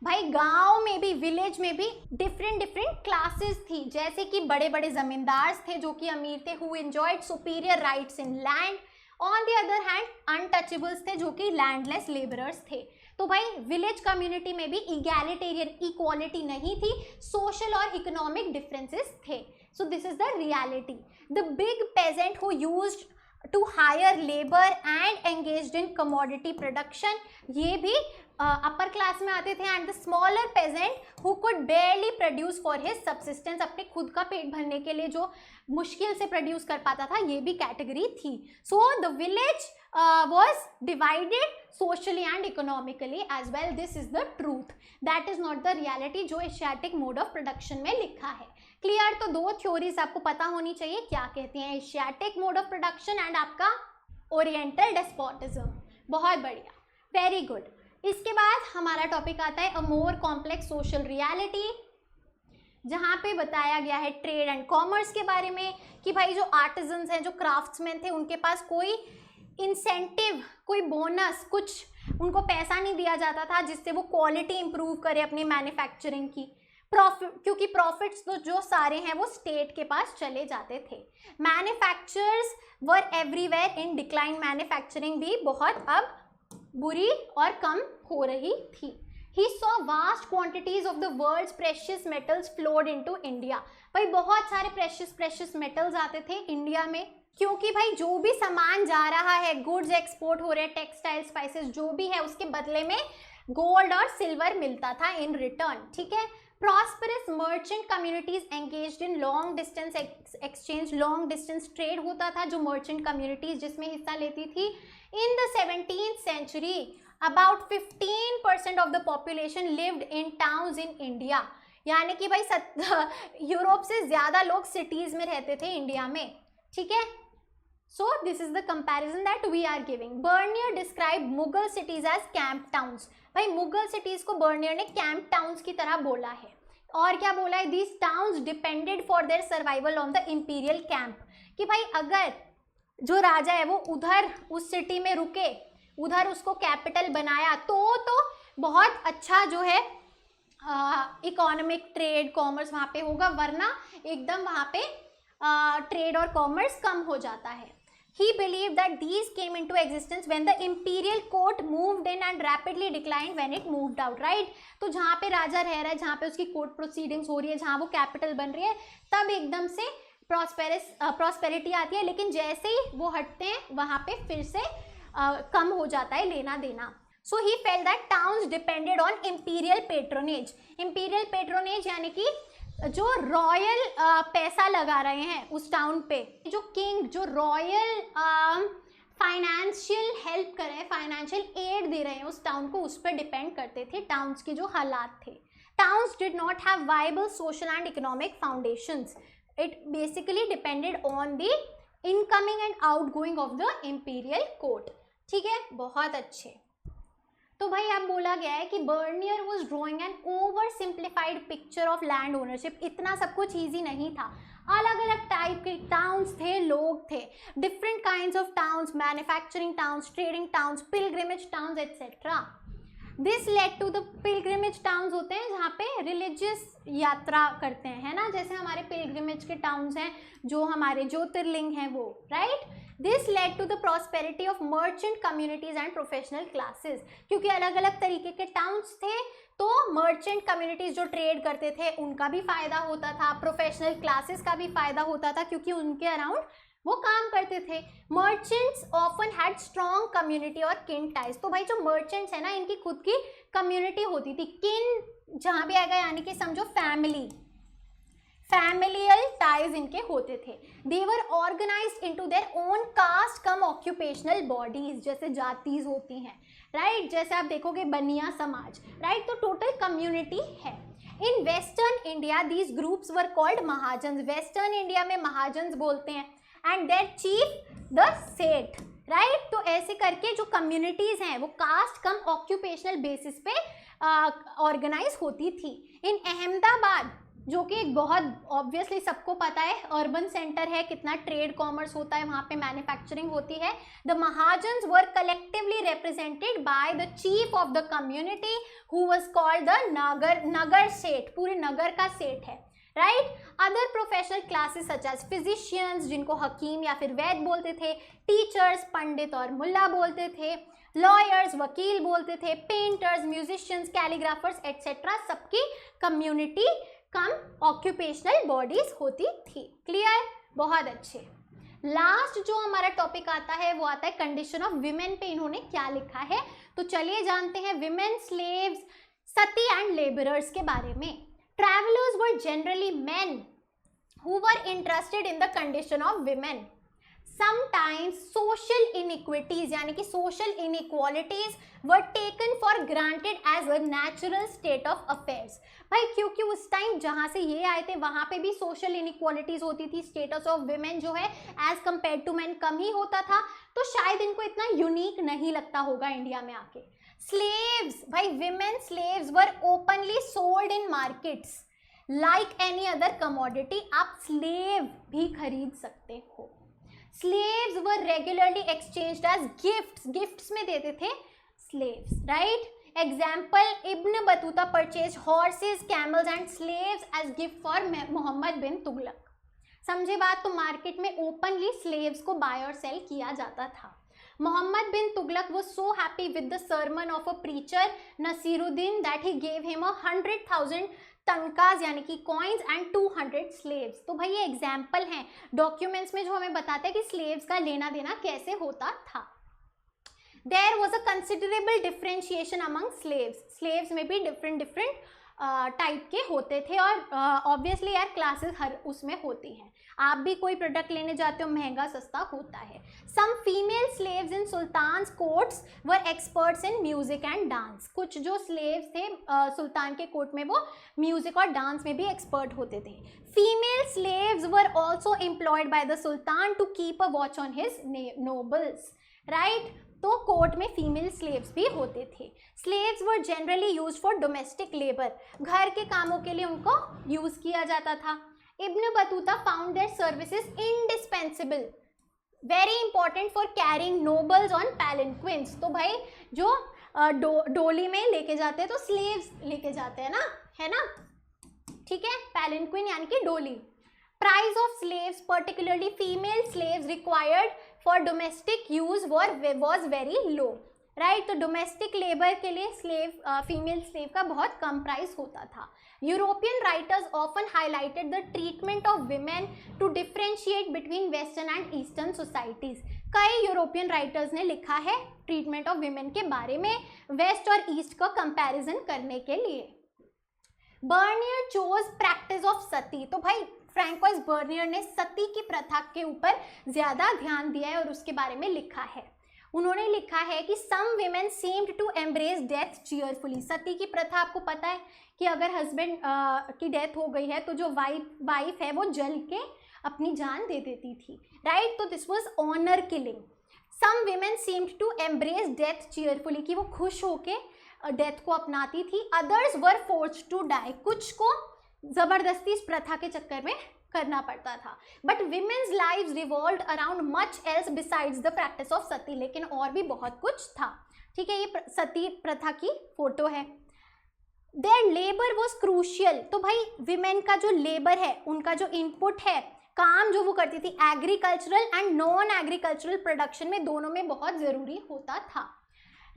भाई गांव में भी, विलेज में भी डिफरेंट क्लासेस थी, जैसे कि बड़े बड़े जमींदार थे जो कि अमीर थे, who enjoyed superior rights in land. On the other hand untouchables थे जो कि लैंडलेस लेबरर्स थे। तो भाई विलेज कम्युनिटी में भी इगैलिटेरियन इक्वालिटी नहीं थी, सोशल और इकोनॉमिक डिफरेंसेस थे। So this is the reality. The big peasant who used to hire labour and engaged in commodity production, ये भी अपर क्लास में आते थे। And the smaller peasant who could barely produce for his subsistence, अपने खुद का पेट भरने के लिए जो मुश्किल से प्रोड्यूस कर पाता था, ये भी कैटेगरी थी। So the village was divided socially and economically as well। This is the truth, that is not the reality जो एशियाटिक मोड ऑफ प्रोडक्शन में लिखा है। क्लियर? तो दो थ्योरीज आपको पता होनी चाहिए, क्या कहती हैं, Asiatic mode of production and आपका ओरिएंटल डेस्पोटिज्म। बहुत बढ़िया, वेरी गुड। इसके बाद हमारा टॉपिक आता है अ मोर कॉम्प्लेक्स सोशल रियलिटी, जहाँ पे बताया गया है ट्रेड एंड कॉमर्स के बारे में, कि भाई जो आर्टिजन्स हैं, जो क्राफ्ट्समैन थे, उनके पास कोई इंसेंटिव, कोई बोनस, कुछ उनको पैसा नहीं दिया जाता था जिससे वो क्वालिटी इंप्रूव करे अपनी मैन्युफैक्चरिंग की। प्रॉफिट, क्योंकि प्रॉफिट्स तो जो सारे हैं वो स्टेट के पास चले जाते थे। Manufacturers were everywhere in decline, manufacturing भी बहुत अब बुरी और कम हो रही थी। He saw vast quantities of the world's precious metals flowed into India। भाई बहुत सारे precious metals आते थे इंडिया में, क्योंकि भाई जो भी सामान जा रहा है, गुड्स एक्सपोर्ट हो रहे हैं, टेक्सटाइल, स्पाइसेस जो भी है, उसके बदले में गोल्ड और सिल्वर मिलता था इन रिटर्न, ठीक है। Prosperous merchant communities engaged in long distance exchange, long distance trade होता था, जो merchant communities जिसमें हिस्सा लेती थी. In the 17th century, about 15% of the population lived in towns in India. यानी कि भाई यूरोप से ज़्यादा लोग cities में रहते थे इंडिया में. ठीक है. So this is the comparison that we are giving. Bernier described Mughal cities as camp towns. भाई मुगल cities को बर्नियर ने camp towns की तरह बोला है. और क्या बोला है? These towns depended for their survival on the imperial camp. कि भाई अगर जो राजा है वो उधर उस सिटी में रुके, उधर उसको कैपिटल बनाया तो बहुत अच्छा जो है इकोनॉमिक ट्रेड कॉमर्स वहाँ पे होगा, वरना एकदम वहाँ पे ट्रेड और कॉमर्स कम हो जाता है. He believed that these came into existence when the imperial court moved in and rapidly declined when it moved out, right? तो जहाँ पे राजा रह रहा है, जहाँ पे उसकी कोर्ट प्रोसीडिंग्स हो रही है, जहाँ वो कैपिटल बन रही है, तब एकदम से प्रॉस्पेरिटी आती है, लेकिन जैसे ही वो हटते हैं वहाँ पे फिर से कम हो जाता है लेना देना. So he felt that towns depended on imperial patronage. Imperial patronage यानी कि जो रॉयल पैसा लगा रहे हैं उस टाउन पे, जो किंग जो रॉयल फाइनेंशियल हेल्प कर रहे हैं, फाइनेंशियल एड दे रहे हैं उस टाउन को, उस पर डिपेंड करते थे टाउन्स के जो हालात थे. Towns did not have viable social and economic foundations. It basically depended on the incoming and outgoing of the imperial court. ठीक है, बहुत अच्छे. तो भाई अब बोला गया है कि Bernier was drawing an oversimplified picture of land ownership. इतना सब कुछ ईजी नहीं था, अलग अलग टाइप के टाउन्स थे, लोग थे, different kinds of towns, manufacturing towns, trading towns, pilgrimage towns etcetera. This led to the pilgrimage towns होते हैं जहाँ पे रिलीजियस यात्रा करते हैं, है ना, जैसे हमारे पिलग्रिमेज के टाउन्स हैं जो हमारे ज्योतिर्लिंग हैं वो, right. This led to the prosperity of merchant communities and professional classes. क्योंकि अलग अलग तरीके के टाउन्स थे तो मर्चेंट कम्युनिटीज जो ट्रेड करते थे उनका भी फायदा होता था, प्रोफेशनल क्लासेस का भी फायदा होता था क्योंकि उनके अराउंड वो काम करते थे. Merchants often had strong community और किन टाइज. तो भाई जो मर्चेंट्स है ना, इनकी खुद की कम्युनिटी होती थी. किन जहाँ भी आएगा यानी कि समझो फैमिली, फैमिलियल टाइज इनके होते थे. They were organised into their own caste cum occupational bodies, जैसे जातीज होती हैं, राइट. जैसे आप देखोगे बनिया समाज, राइट. तो टोटल कम्युनिटी है. In western India these groups were called mahajans. Western India में महाजन्स बोलते हैं. एंड देयर चीफ द सेठ, राइट. तो ऐसे करके जो कम्युनिटीज हैं वो कास्ट कम ऑक्यूपेशनल बेसिस पे ऑर्गेनाइज होती थी. इन अहमदाबाद, जो कि एक बहुत ऑब्वियसली सबको पता है अर्बन सेंटर है, कितना ट्रेड कॉमर्स होता है, वहाँ पे मैन्युफैक्चरिंग होती है. The mahajans were collectively represented by the chief of the community who was called the nagar seth. पूरे नगर का सेठ है, right. Other professional classes such as physicians, जिनको हकीम या फिर वैद बोलते थे, टीचर्स पंडित और मुल्ला बोलते थे, लॉयर्स वकील बोलते थे, पेंटर्स, म्यूजिशियंस, कैलीग्राफर्स एटसेट्रा, सबकी कम्युनिटी कम ऑक्यूपेशनल बॉडीज होती थी. क्लियर, बहुत अच्छे. लास्ट जो हमारा टॉपिक आता है वो आता है कंडीशन ऑफ विमेन पे इन्होंने क्या लिखा है. तो चलिए जानते हैं women slaves, Sati and labourers के बारे में. Travelers were generally men who were interested in the condition of women. Sometimes social inequities यानी कि social inequalities were taken for granted as a natural state of affairs. भाई क्योंकि उस time जहाँ से ये आए थे वहाँ पे भी social inequalities होती थी, status of women जो है as compared to men कम ही होता था, तो शायद इनको इतना यूनिक नहीं लगता होगा इंडिया में आके. Slaves, भाई women slaves were openly sold in markets like any other commodity. आप slave भी खरीद सकते हो. Slaves were regularly exchanged as gifts. Gifts में देते थे slaves, right? Example, Ibn Battuta purchased horses, camels and slaves as gift for Muhammad bin Tughlaq. समझे बात. तो मार्केट में ओपनली स्लेव्स को बाय और सेल किया जाता था. Muhammad bin Tughlaq was so happy with the sermon of a preacher Nasiruddin that he gave him 100,000 तनकाज यानी कि कॉइन्स एंड 200 स्लेव्स. तो भाई ये एग्जाम्पल हैं डॉक्यूमेंट्स में जो हमें बताते हैं कि स्लेव्स का लेना देना कैसे होता था. There was a considerable differentiation among slaves. Slaves में भी डिफरेंट टाइप के होते थे और ऑब्वियसली यार क्लासेस हर उसमें होती हैं। आप भी कोई प्रोडक्ट लेने जाते हो महंगा सस्ता होता है। Some female slaves in sultans courts were experts in music and dance. कुछ जो स्लेव्स थे सुल्तान के कोर्ट में वो म्यूजिक और डांस में भी एक्सपर्ट होते थे। Female slaves were also employed by the sultan to keep a watch on his nobles, right. तो कोर्ट में फीमेल स्लेव्स भी होते थे। Slaves were generally used for domestic labour, घर के कामों के लिए उनको यूज किया जाता था। Ibn Battuta found their services indispensable, very important for carrying nobles on palanquins. तो भाई जो डोली में लेके जाते हैं तो स्लेव्स लेके जाते हैं ना, है ना, ठीक है, पैलेंक्विन यानी कि डोली। Price of slaves particularly female slaves required for domestic use was very low, right. तो डोमेस्टिक लेबर के लिए फीमेल स्लेव का बहुत कम प्राइस होता था। European writers often highlighted the treatment of women to differentiate between western and eastern societies. कई European writers ने लिखा है ट्रीटमेंट ऑफ विमेन के बारे में, वेस्ट और ईस्ट का कंपैरिजन करने के लिए। बर्नियर चोज प्रैक्टिस ऑफ सती। तो भाई फ्रैंकोइस बर्नियर ने सती की प्रथा के ऊपर ज्यादा ध्यान दिया है और उसके बारे में लिखा है। उन्होंने लिखा है कि some women seemed to embrace death cheerfully. Sati की प्रथा आपको पता है कि अगर हस्बैंड की डेथ हो गई है तो जो वाइफ है वो जल के अपनी जान दे देती थी, राइट। तो this was honour killing. Some women seemed to embrace death cheerfully, कि वो खुश होके डेथ को अपनाती थी। Others were forced to die, कुछ को जबरदस्ती इस प्रथा के चक्कर में करना पड़ता था। But women's lives revolved around much else besides the practice of sati, लेकिन और भी बहुत कुछ था, ठीक है। ये सती प्रथा की फोटो है। Their labour was crucial. तो भाई विमेन का जो लेबर है, उनका जो इनपुट है, काम जो वो करती थी, agricultural and non agricultural production में, दोनों में बहुत ज़रूरी होता था,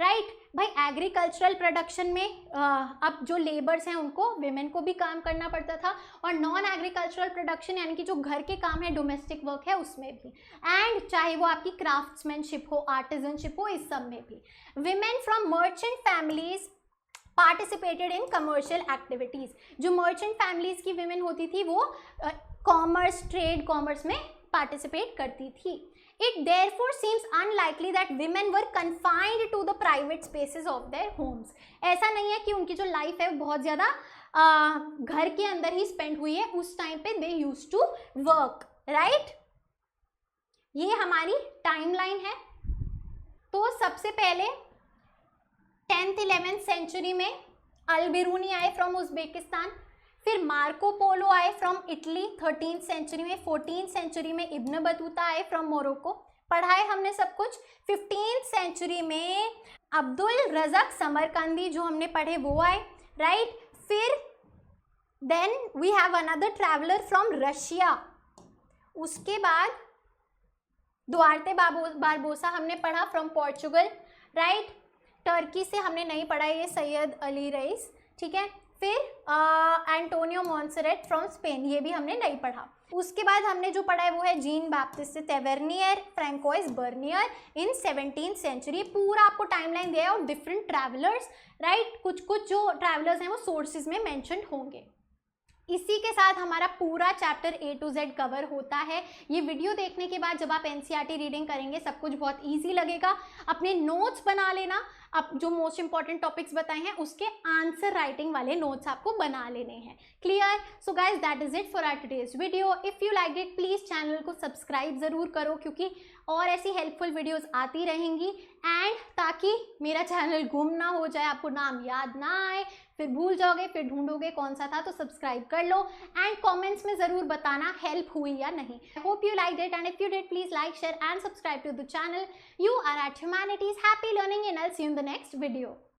राइट। भाई एग्रीकल्चरल प्रोडक्शन में अब जो लेबर्स हैं उनको, विमेन को भी काम करना पड़ता था, और नॉन एग्रीकल्चरल प्रोडक्शन यानी कि जो घर के काम है, डोमेस्टिक वर्क है, उसमें भी, एंड चाहे वो आपकी क्राफ्ट्समैनशिप हो, आर्टिजनशिप हो, इस सब में भी। Women from merchant families participated in commercial activities. जो मर्चेंट फैमिलीज की विमेन होती थी वो कॉमर्स, ट्रेड कॉमर्स में पार्टिसिपेट करती थी। It therefore seems unlikely that women were confined to the private spaces of their homes. ऐसा नहीं है कि उनकी जो लाइफ है वो बहुत ज़्यादा घर के अंदर ही स्पेंड हुई है। उस टाइम पे they used to work, right? ये हमारी टाइमलाइन है। तो सबसे पहले 10th 11th सेंचुरी में अल-बिरूनी आए फ्रॉम उज़्बेकिस्तान, फिर मार्को पोलो आए फ्रॉम इटली 13th सेंचुरी में, 14th सेंचुरी में इब्न बतूता आए फ्रॉम मोरक्को, पढ़ाए हमने सब कुछ। 15th सेंचुरी में अब्दुल रज़ाक समरकंदी जो हमने पढ़े वो आए, राइट। फिर then we have another traveller from Russia. उसके बाद दुआर्ते बारबोसा हमने पढ़ा फ्रॉम पोर्चुगल, राइट। टर्की से हमने नहीं पढ़ा, ये सैयद अली रईस, ठीक है। फिर एंटोनियो मॉन्सेरेट फ्रॉम स्पेन, ये भी हमने नहीं पढ़ा। उसके बाद हमने जो पढ़ा है वो है Jean Baptiste Tavernier, Francois Bernier in 17th century. पूरा आपको टाइमलाइन दिया है और डिफरेंट ट्रैवलर्स, राइट। कुछ कुछ जो ट्रैवलर्स हैं वो सोर्सेज में मेंशन होंगे। इसी के साथ हमारा पूरा chapter A to Z cover होता है। ये वीडियो देखने के बाद जब आप NCERT रीडिंग करेंगे सब कुछ बहुत ईजी लगेगा। अपने नोट्स बना लेना, अब जो मोस्ट इंपॉर्टेंट टॉपिक्स बताए हैं उसके आंसर राइटिंग वाले नोट्स आपको बना लेने हैं। Clear? So guys that is it for our today's video. If you like it please channel को सब्सक्राइब ज़रूर करो, क्योंकि और ऐसी हेल्पफुल वीडियोस आती रहेंगी, एंड ताकि मेरा चैनल गुम ना हो जाए, आपको नाम याद ना आए, फिर भूल जाओगे, फिर ढूंढोगे कौन सा था, तो सब्सक्राइब कर लो एंड कमेंट्स में ज़रूर बताना हेल्प हुई या नहीं। I hope you like it, and if you did please like, share and subscribe to the channel. You are at Humanities. Happy learning, and I'll see you in the next video.